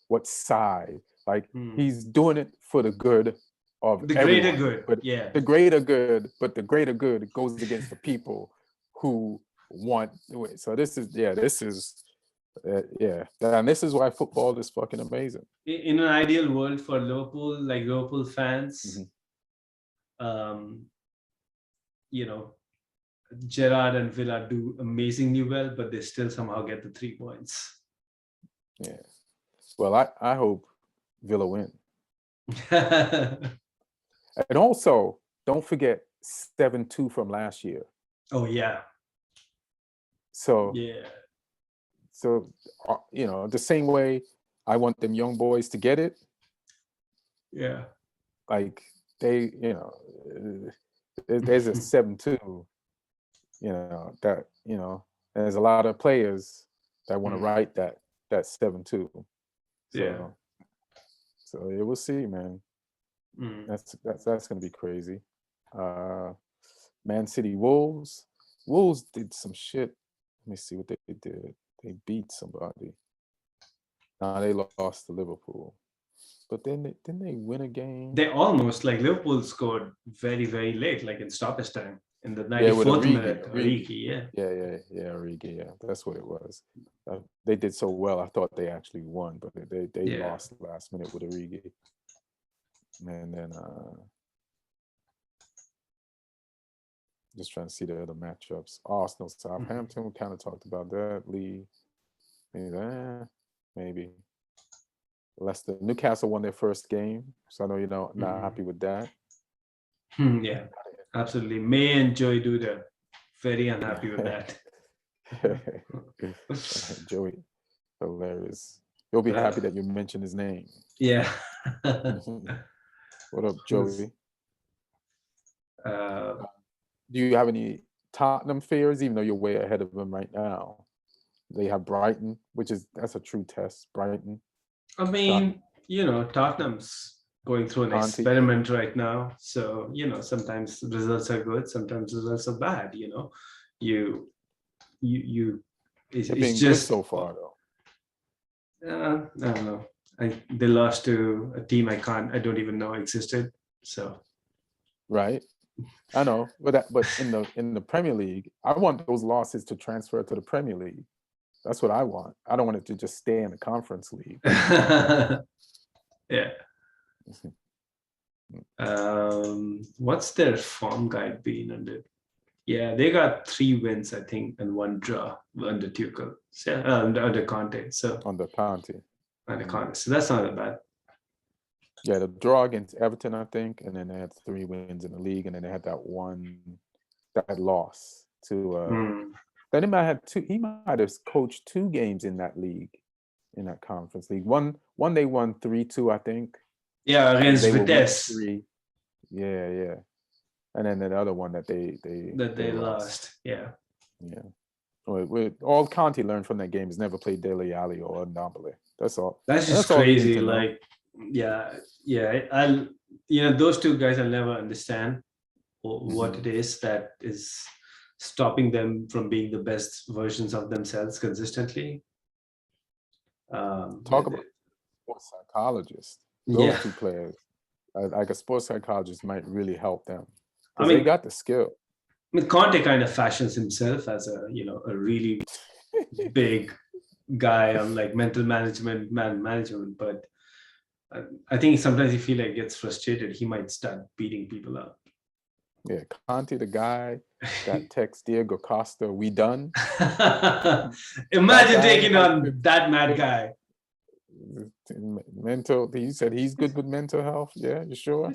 what side. Like he's doing it for the good of the everyone, greater good. but the greater good. But the greater good goes against the people who want it. So this is and this is why football is fucking amazing. In an ideal world for Liverpool, like Liverpool fans, Gerrard and Villa do amazingly well, but they still somehow get the 3 points. Yeah. Well, I hope Villa win. And also, don't forget 7-2 from last year. Oh yeah. So the same way I want them young boys to get it. Yeah. Like they, there's a 7-2. That there's a lot of players that want to write that 7-2. Yeah. So yeah, we'll see, man. That's going to be crazy. Man City Wolves. Wolves did some shit. Let me see what they did. They beat somebody. Nah, they lost to Liverpool. But then didn't they win a game? They almost, like, Liverpool scored very, very late, like in stoppage time in the with 94th Origi, minute. Origi, yeah. Yeah, Origi, yeah. That's what it was. They did so well. I thought they actually won, but they lost last minute with Origi. And then just trying to see the other matchups. Arsenal, Southampton, we kind of talked about that. Leeds, maybe. Leicester, Newcastle won their first game, so I know you're not happy with that. Yeah, absolutely. May and Joey Duda, very unhappy with that. Joey, hilarious. You'll be happy that you mentioned his name. Yeah. What up, Joey? Do you have any Tottenham fears, even though you're way ahead of them right now? They have Brighton, that's a true test. Brighton. I mean, Tottenham's going through an experiment right now. So, sometimes results are good, sometimes results are bad, it's been just good so far, though. I don't know. They lost to a team I don't even know existed. So, right. I know, but in the Premier League, I want those losses to transfer to the Premier League. That's what I want. I don't want it to just stay in the Conference League. Yeah. What's their form guide been under? Yeah, they got 3 wins, I think, and 1 draw under Tuchel. So, under Conte. So under Conte. So that's not that bad. Yeah, the draw against Everton, I think, and then they had 3 wins in the league, and then they had that loss to. Then he might have 2. He might have coached 2 games in that league, in that Conference League. One they won 3-2, I think. Yeah, against Vitesse. Yeah. And then the other one that they lost. Yeah. All Conte learned from that game is never play Dele Alli or Ndombele. That's all. That's just crazy. Like, yeah. Those 2 guys I'll never understand what it is that is stopping them from being the best versions of themselves consistently. Talk about sports psychologists. Those 2 players, like a sports psychologist, might really help them. I mean, they got the skill. I mean, Conte kind of fashions himself as a really big guy on like mental management, man management, but I think sometimes he feel like gets frustrated, he might start beating people up. Yeah, Conte, the guy that texts Diego Costa, "We done." Imagine taking on that mad guy. Mental. He said he's good with mental health. Yeah, you sure?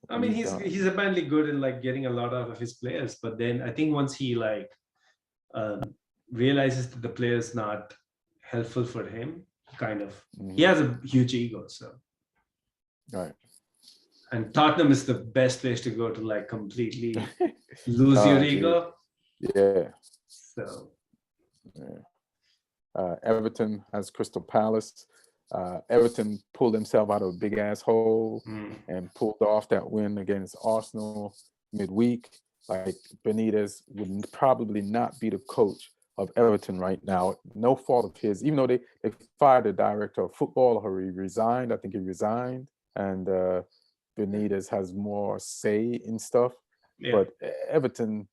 I mean, he's apparently good in like getting a lot out of his players, but then I think once he realizes that the player's not helpful for him, he has a huge ego. So, right. And Tottenham is the best place to go to like completely lose your ego. Yeah. So. Yeah. Everton has Crystal Palace. Everton pulled himself out of a big ass hole and pulled off that win against Arsenal midweek. Like, Benitez would probably not be the coach of Everton right now. No fault of his, even though they fired the director of football, or he resigned. I think he resigned, and Benitez has more say in stuff. Yeah. But Everton,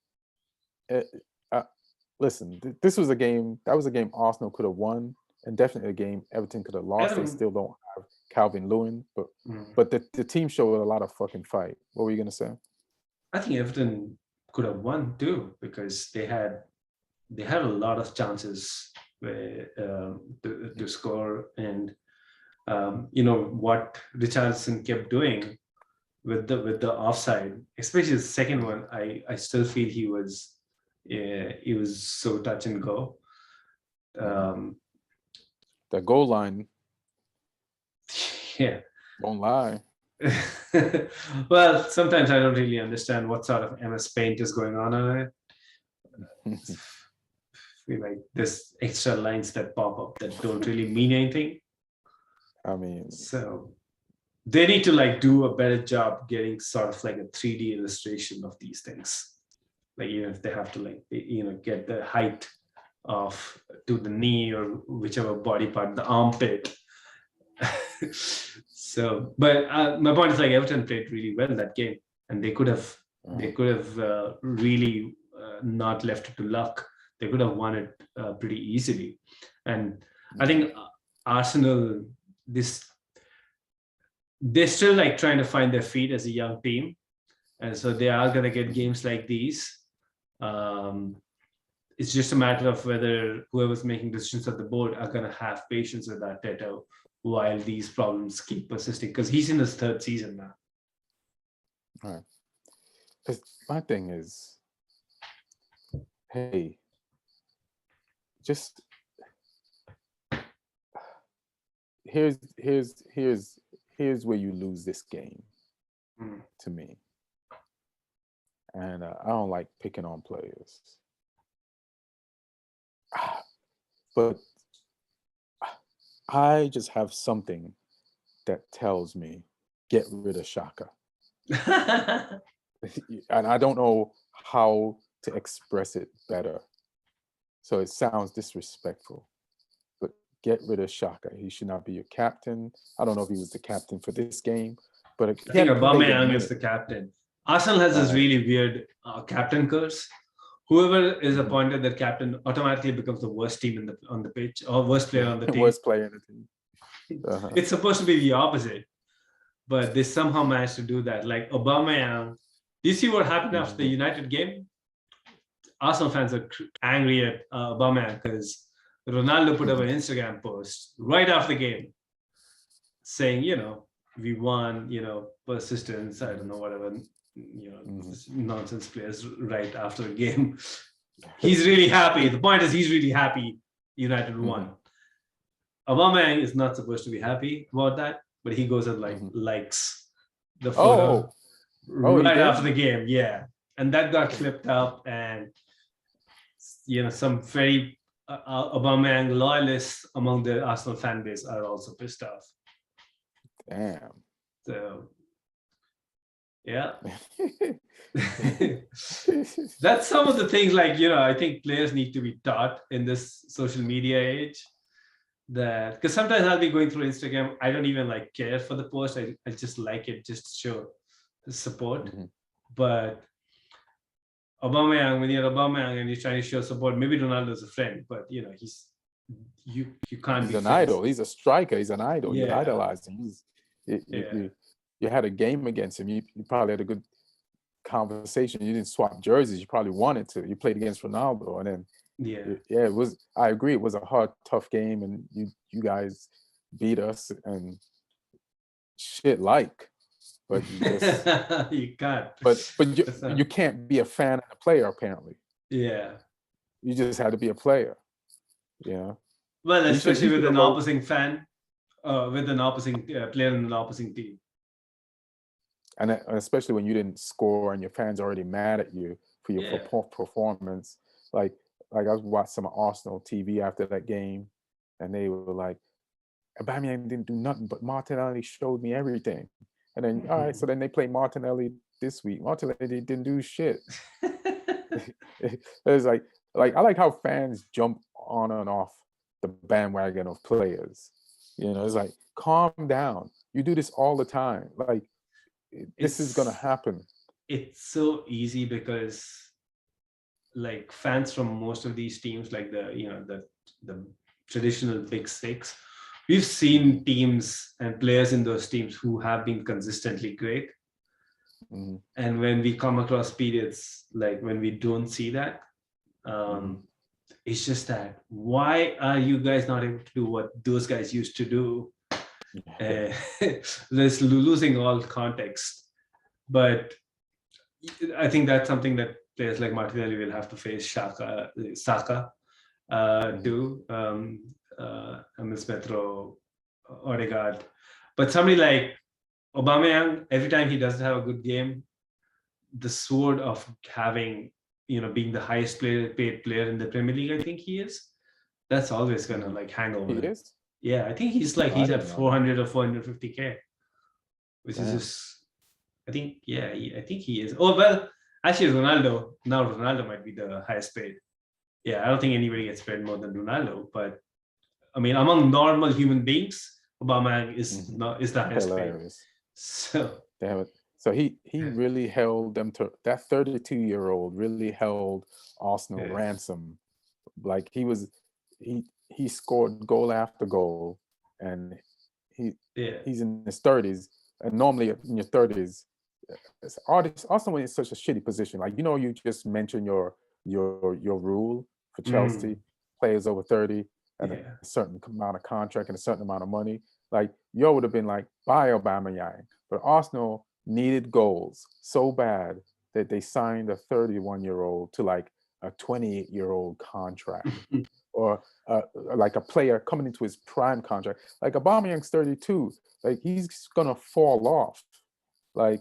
listen, this was a game. That was a game Arsenal could have won, and definitely a game Everton could have lost. They still don't have Calvin Lewin, but the team showed a lot of fucking fight. What were you gonna say? I think Everton could have won too, because they had a lot of chances to score, and what Richarlison kept doing with the offside, especially the second one. I still feel he was so touch and go. The goal line. Yeah. Won't lie. Well, sometimes I don't really understand what sort of MS Paint is going on it. feel like there's extra lines that pop up that don't really mean anything. I mean, So they need to like do a better job getting sort of like a 3D illustration of these things. Like even if they have to like, get the height of to the knee or whichever body part, the armpit. So, but my point is like Everton played really well that game, and they could have really not left it to luck. They could have won it pretty easily. And I think Arsenal, they're still like trying to find their feet as a young team, and so they are going to get games like these. It's just a matter of whether whoever's making decisions at the board are going to have patience with Arteta while these problems keep persisting, because he's in his third season now. all right. 'Cause my thing is, hey, just here's where you lose this game to me. And I don't like picking on players, but I just have something that tells me get rid of Xhaka. And I don't know how to express it better, so it sounds disrespectful, but get rid of Xhaka. He should not be your captain. I don't know if he was the captain for this game, but I think Aubameyang is the captain. Arsenal has this really weird captain curse. Whoever is appointed their captain automatically becomes the worst team on the pitch, or worst player on the team. Worst player in the team. It's supposed to be the opposite, but they somehow managed to do that. Like Aubameyang, do you see what happened after the United game? Arsenal fans are angry at Aubameyang because Ronaldo put up an Instagram post right after the game saying, we won, persistence, I don't know, whatever, nonsense players right after the game. He's really happy. The point is he's really happy United won. Aubameyang is not supposed to be happy about that, but he goes and likes the photo right after the game. Yeah. And that got clipped up, and some very Aubameyang loyalists among the Arsenal fan base are also pissed off. Damn. So yeah. That's some of the things I think players need to be taught in this social media age, that because sometimes I'll be going through Instagram, I don't even care for the post. I just like it just to show the support. But Aubameyang, when you're Aubameyang and you're trying to show support, maybe Ronaldo's a friend, but you can't he's be an friends. idol. He's a striker. He's an idol. Yeah. You idolize him. You had a game against him. You probably had a good conversation. You didn't swap jerseys. You probably wanted to. You played against Ronaldo, and then it was. I agree. It was a hard, tough game, and you guys beat us and shit. But you just you can't. But you can't be a fan and a player apparently. Yeah. You just had to be a player. Well, especially with an opposing fan, with an opposing player in an opposing team. And especially when you didn't score and your fans are already mad at you for your performance. Like I was watching some Arsenal TV after that game, and they were like, Aubameyang didn't do nothing, but Martinelli showed me everything. And then, all right, so then they play Martinelli this week. Martinelli didn't do shit. It's like I like how fans jump on and off the bandwagon of players. It's like, calm down. You do this all the time. This is gonna happen. It's so easy because fans from most of these teams, the traditional big six, we've seen teams and players in those teams who have been consistently great. And when we come across periods when we don't see that, it's just that, why are you guys not able to do what those guys used to do? There's losing all context. But I think that's something that players like Martinelli will have to face. Saka too, Emil Smith Rowe, Odegaard. But somebody like Aubameyang, every time he doesn't have a good game, the sword of having being the highest paid player in the Premier League, I think he is. That's always gonna like hang over. He him. is? Yeah, I think he's Oh, I at didn't know that. 400 or 450K, which is Damn. just, I think, yeah, I think he is. Oh, well, actually, Ronaldo might be the highest paid. Yeah, I don't think anybody gets paid more than Ronaldo, but I mean, among normal human beings, Obama is the highest paid. Hilarious. So Damn it. So he really held them to that 32-year-old really held Arsenal Yeah. ransom. Like he scored goal after goal, and he's in his 30s, and normally in your 30s, Arsenal is such a shitty position. Like, you just mentioned your rule for Chelsea, players over 30 and a certain amount of contract and a certain amount of money. Like, you would have been like, buy Aubameyang. But Arsenal needed goals so bad that they signed a 31-year-old to like a 28-year-old contract, or like a player coming into his prime contract. Like Aubameyang's 32, like he's gonna fall off. Like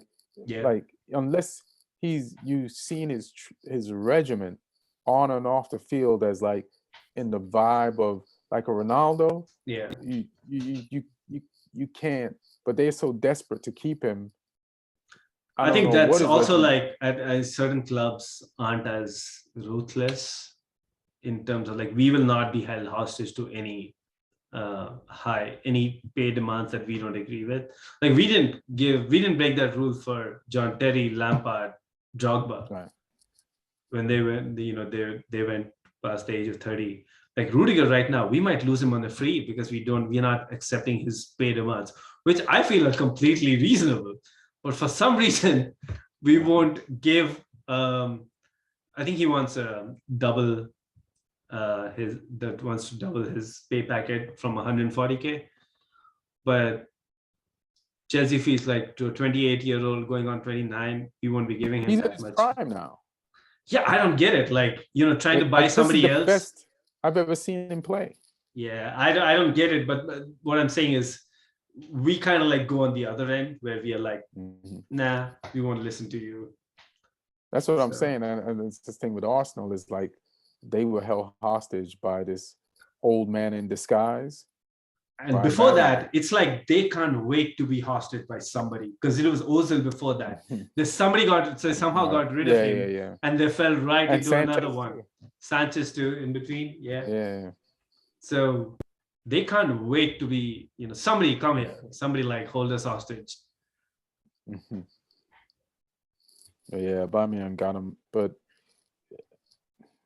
unless you've seen his regiment on and off the field as like in the vibe of like a Ronaldo. Yeah, you can't. But they're so desperate to keep him. I think that's also like at certain clubs aren't as ruthless in terms of like, we will not be held hostage to any any pay demands that we don't agree with. Like we didn't break that rule for John Terry, Lampard, Drogba, right, when they went, they went past the age of 30. Like Rudiger right now, we might lose him on the free because we're not accepting his pay demands, which I feel are completely reasonable. But for some reason, we won't give. I think he wants a double wants to double his pay packet from 140K, but Chelsea feels like to a 28-year-old going on 29, we won't be giving him that much. He's prime now. Yeah, I don't get it. Like, trying to buy somebody else. This is the best I've ever seen him play. Yeah, I don't get it. But what I'm saying is, we kind of like go on the other end where we are like, nah, we won't listen to you. That's what I'm saying. And it's this thing with Arsenal is like they were held hostage by this old man in disguise. And before that, it's like they can't wait to be hostage by somebody, because it was Ozil before that. There's somebody somehow got rid of him, and they fell right into Sanchez another one. Sanchez too in between, yeah. So they can't wait to be, somebody come here, somebody like hold us hostage. Yeah, Aubameyang got him, but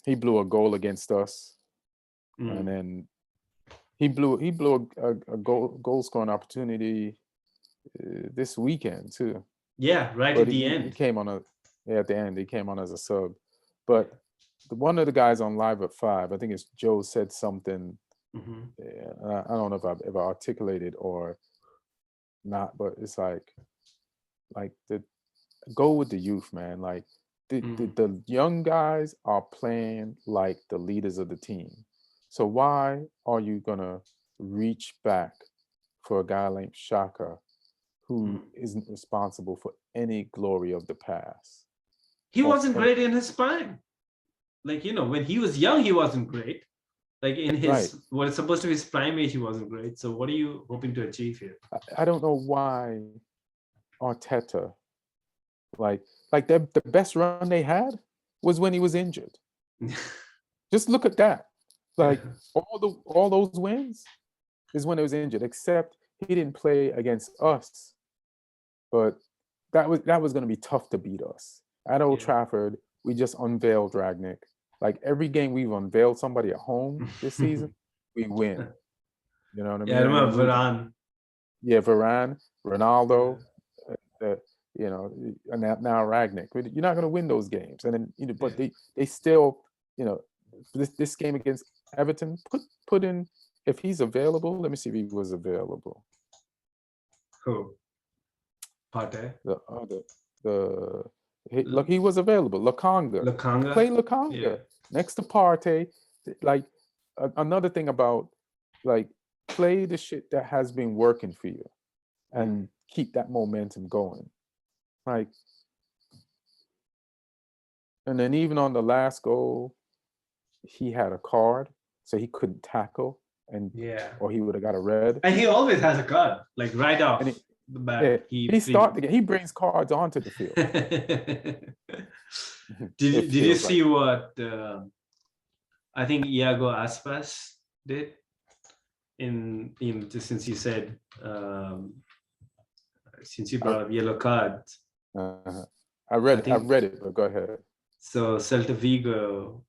he blew a goal against us, and then he blew a goal scoring opportunity this weekend too. Yeah, right at the end. He came on at the end. He came on as a sub, but one of the guys on Live at 5, I think it's Joe, said something. I don't know if I've ever articulated or not, but it's like go with the youth, man. Like the young guys are playing like the leaders of the team. So why are you gonna reach back for a guy like Xhaka, who isn't responsible for any glory of the past? He wasn't great in his prime. Like, when he was young, he wasn't great. Like in his what is supposed to be his prime age, he wasn't great. So what are you hoping to achieve here? I don't know why Arteta, like the best run they had was when he was injured. Just look at that. Like all those wins is when he was injured, except he didn't play against us. But that was going to be tough to beat us. At Old Trafford, we just unveiled Rangnick. Like every game we've unveiled somebody at home this season, we win. You know what I mean? Yeah, I remember Varane. Yeah, Varane, Ronaldo, and now Rangnick. You're not going to win those games, and then but they still, this game against Everton, put in, if he's available. Let me see if he was available. Who? Partey. Look, he was available. Lokanga. Play Lokanga next to Partey. Like another thing about like play the shit that has been working for you, and keep that momentum going. Like, And then even on the last goal, he had a card, so he couldn't tackle, and or he would have got a red. And he always has a card, like right off the bat. He brings cards onto the field. Did you see what I think Iago Aspas did? Since you said since you brought up yellow cards. I read it, but go ahead. So Celta Vigo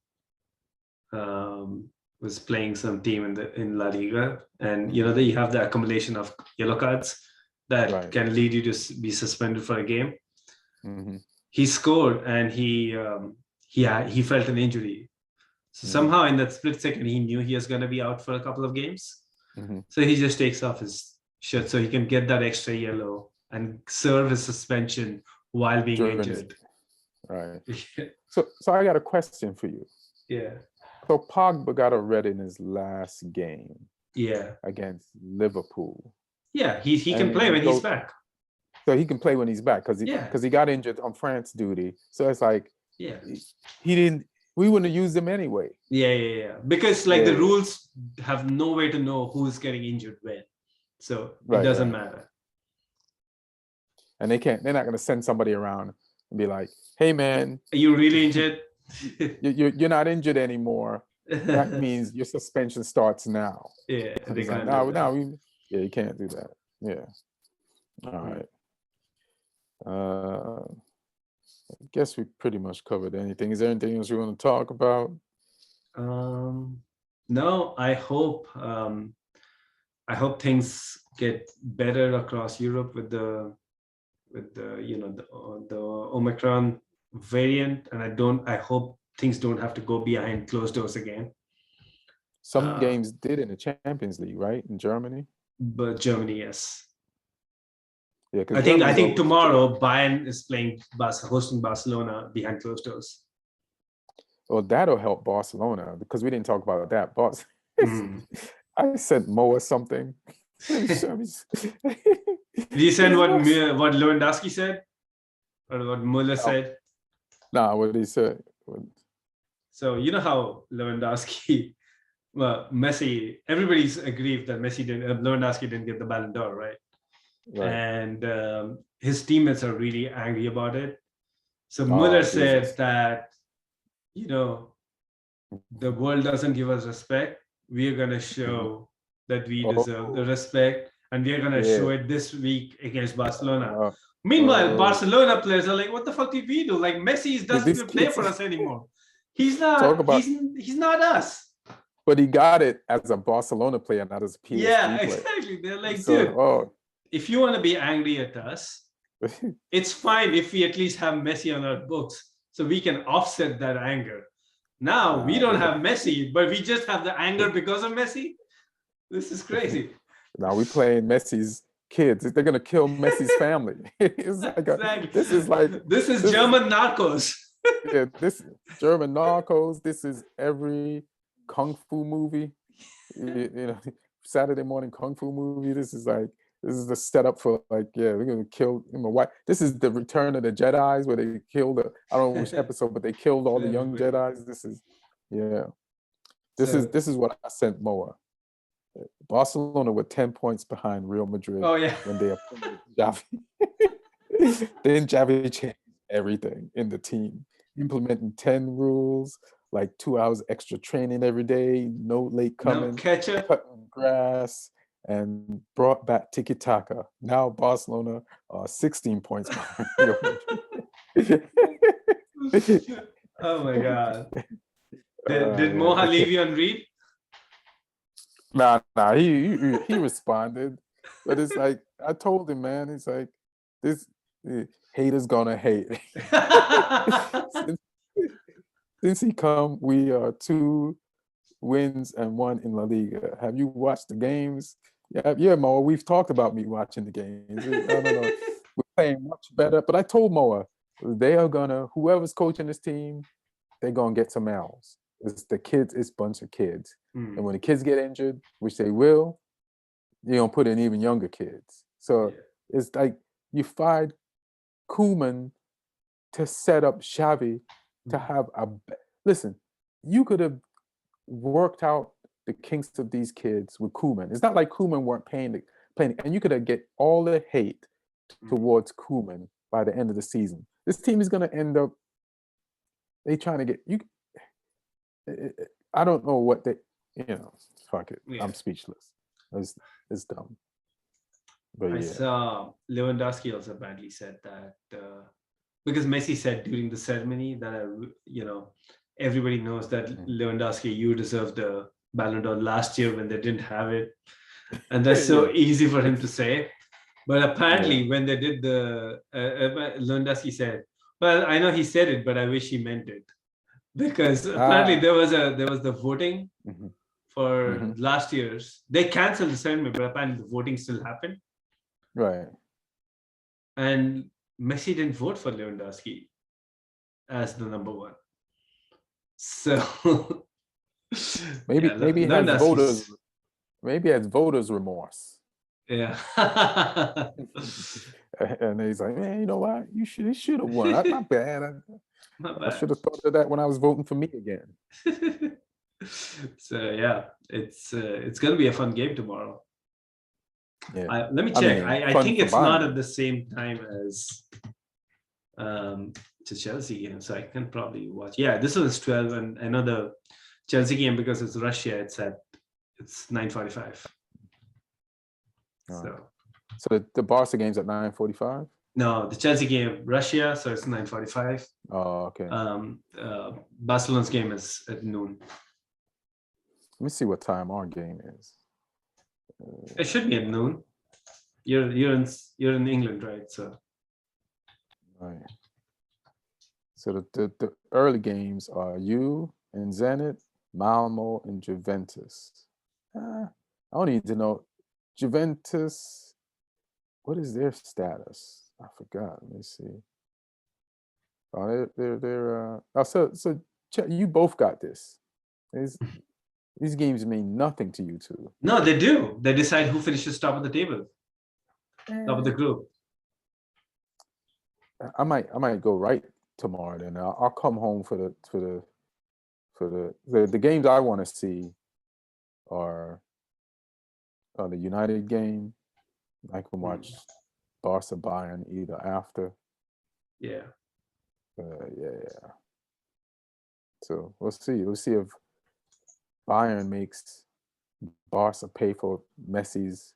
was playing some team in La Liga, and you know that you have the accumulation of yellow cards that can lead you to be suspended for a game. He scored, and he felt an injury. So somehow in that split second, he knew he was going to be out for a couple of games. So he just takes off his shirt so he can get that extra yellow and serve his suspension while being injured. Right. So I got a question for you. Yeah. So Pogba got a red in his last game. Yeah. Against Liverpool. Yeah, he can play when he's back. So he can play when he's back because he got injured on France duty. So it's like we wouldn't have used him anyway. Yeah. Because the rules have no way to know who's getting injured when. So it doesn't matter. And they're not gonna send somebody around and be like, hey man, are you really injured? you're not injured anymore. That means your suspension starts now. Yeah. You can't do that. Yeah. All right. I guess we pretty much covered anything. Is there anything else you want to talk about? No, I hope things get better across Europe with the Omicron variant, and I hope things don't have to go behind closed doors again. Some games did in the Champions League, right? In Germany? But Germany, yes. Yeah, I think tomorrow Bayern is hosting Barcelona behind closed doors. Well, that'll help Barcelona because we didn't talk about that. I sent Moa something. Did you send what Lewandowski said? Or what Muller said? Nah, what did he say? So you know how Lewandowski, Messi, everybody's agreed that Lewandowski didn't get the Ballon d'Or, right? And his teammates are really angry about it. So Muller said that, the world doesn't give us respect. We're going to show that we deserve the respect, and we're going to show it this week against Barcelona. Meanwhile, Barcelona players are like, what the fuck did we do? Like, Messi doesn't even play for us anymore. He's not he's not us. But he got it as a Barcelona player, not as a PSG player. Exactly. They're like, dude, if you want to be angry at us, it's fine if we at least have Messi on our books so we can offset that anger. Now, we don't have Messi, but we just have the anger because of Messi. This is crazy. Now we playing Messi's kids. They're going to kill Messi's family. It's like this is German narcos. This is German narcos. This is every kung fu movie. Saturday morning kung fu movie. This is the setup for we're gonna kill why. This is the Return of the Jedis where they killed I don't know which episode, but they killed all the young Jedis. This is what I sent Moa. Barcelona were 10 points behind Real Madrid when they appointed Xavi. Then Xavi changed everything in the team, implementing 10 rules, like 2 hours extra training every day, no late coming, no ketchup, cutting grass, and brought back tiki taka. Now Barcelona are 16 points behind Real Madrid. Oh my God! Did Moha leave you on read? Nah. He responded, but it's like I told him, man. It's like this haters gonna hate. Since he come, we are 2 wins and 1 in La Liga. Have you watched the games? Yeah, Moa. We've talked about me watching the games. I don't know. We're playing much better. But I told Moa, they are gonna, whoever's coaching this team, they're gonna get some L's. It's the kids, it's a bunch of kids. And when the kids get injured, which they will, you don't put in even younger kids. So it's like you fired Koeman to set up Xavi to have listen, you could have worked out the kinks of these kids with Koeman. It's not like Koeman weren't playing, and you could have get all the hate towards Koeman by the end of the season. This team is going to end up. They trying to get you. I don't know what they. Fuck it. Yeah. I'm speechless. It's dumb. But I yeah. saw Lewandowski also badly said that because Messi said during the ceremony that everybody knows that Lewandowski, you deserve the Ballon d'Or last year when they didn't have it, and that's so easy for him to say. But apparently, when they did Lewandowski said, "Well, I know he said it, but I wish he meant it," because apparently there was the voting for last year's. They canceled the ceremony, but apparently the voting still happened. Right. And Messi didn't vote for Lewandowski as the number one. So maybe he has voters. Maybe he has voters remorse. Yeah. And he's like, man, you know what? He should have won. My bad. I should have thought of that when I was voting for me again. So yeah, it's gonna be a fun game tomorrow. Yeah. Let me check. I think it's not at the same time as the Chelsea game, so I can probably watch. Yeah, this is 12, and I know the Chelsea game because it's Russia. It's 9:45. So the Barca game's at 9:45. No, the Chelsea game, Russia, so it's 9:45. Oh, okay. Barcelona's game is at noon. Let me see what time our game is. It should be at noon. You're in England, right? So. Right. So the early games are you and Zenit, Malmo, and Juventus. I don't need to know. Juventus, what is their status? I forgot. Let me see. Oh, they're so you both got this. These games mean nothing to you two. No, they do. They decide who finishes top of the table, top of the group. I might go right tomorrow. Then I'll come home for the games I want to see are the United game. I can watch Barca Bayern either after. Yeah. Yeah. So we'll see. We'll see if Bayern makes Barca pay for Messi's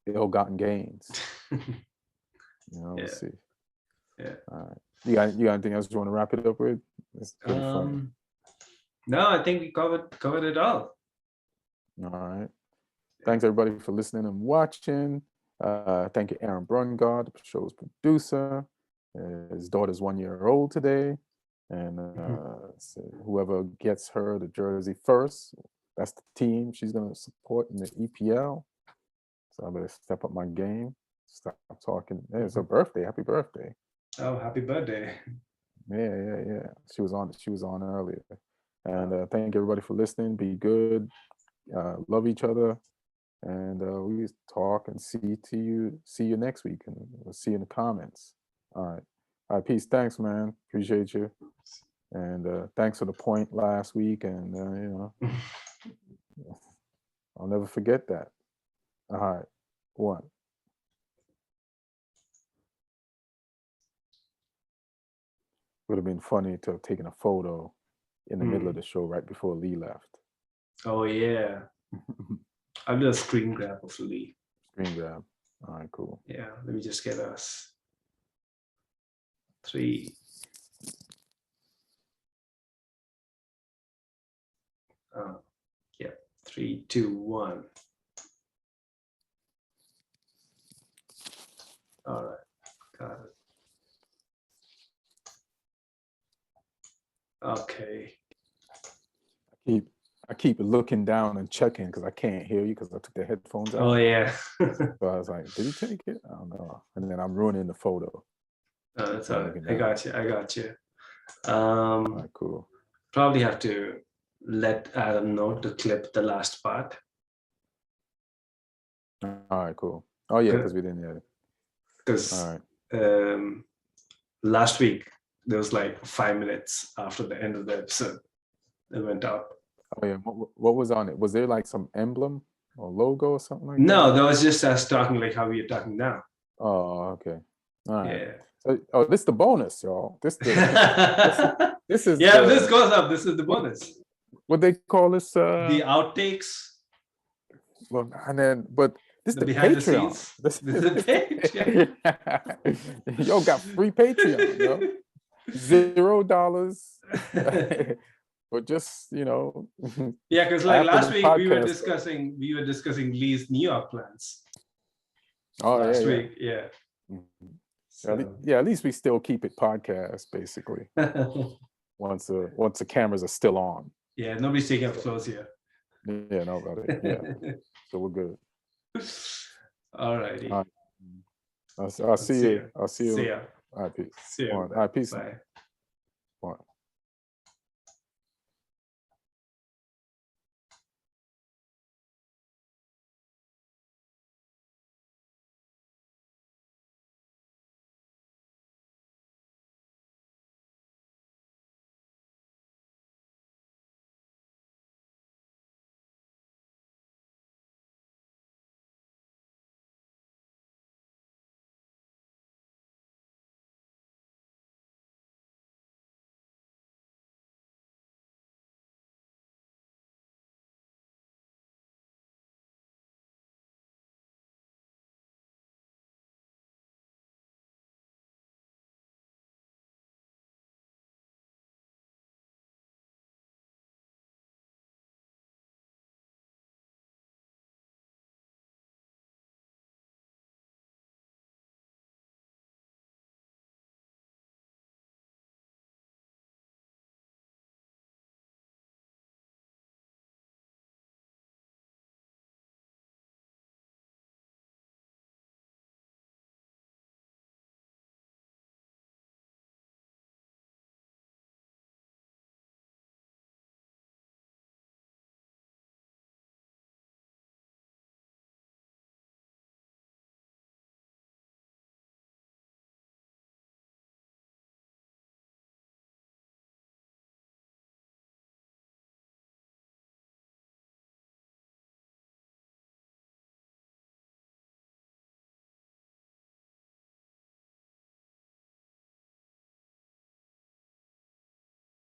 ill-gotten gains. We'll see. Yeah. All right. You got anything else you want to wrap it up with? It's pretty funny. No, I think we covered it all. All right. Thanks everybody for listening and watching. Thank you, Aaron Brungardt, the show's producer. His daughter's 1 year old today. And so whoever gets her the jersey first, that's the team she's going to support in the EPL. So I better step up my game. Stop talking. Hey, it's her birthday. Happy birthday. Oh, happy birthday. Yeah. She was on earlier. And thank everybody for listening. Be good. Love each other. And we talk and see you next week. And we'll see you in the comments. All right, peace. Thanks, man. Appreciate you. And thanks for the point last week. And, I'll never forget that. All right, one. Would have been funny to have taken a photo in the middle of the show right before Lee left. Oh, yeah. I'll do a screen grab of Lee. Screen grab. All right, cool. Yeah, let me just get us 3. Yeah, 3, 2, 1. All right, got it. Okay. I keep looking down and checking because I can't hear you because I took the headphones out. Oh yeah. So I was like, did he take it? I don't know. And then I'm ruining the photo. Oh, that's all right. I got you. All right, cool. Probably have to let Adam know to clip the last part. All right, cool. Oh yeah, because we didn't hear it. Because all right. Last week there was like 5 minutes after the end of the episode that went out. Oh yeah, what was on it? Was there like some emblem or logo or something like No, that? that was just us talking like how we are talking now. Oh, okay. All right. Yeah. So, oh, this the bonus, y'all. This is Yeah, if this goes up, this is the bonus. what they call this. The outtakes, Well, and then, but this the the behind the Patreon. scenes. This is the Patreon. Yo, got free Patreon, yo. $0. But just, you know. Yeah, because like after last the week we were podcast, discussing Lee's New York plans. Oh, Last yeah, yeah. week, yeah. Mhm. So. Yeah, at least we still keep it podcast, basically. Once the cameras are still on. Yeah, nobody's taking up clothes here. Yeah, no, about it. Yeah. So we're good. All righty. All right. I'll see you. I'll see you. See ya. All right, peace. See ya. All right, peace. Bye. All right.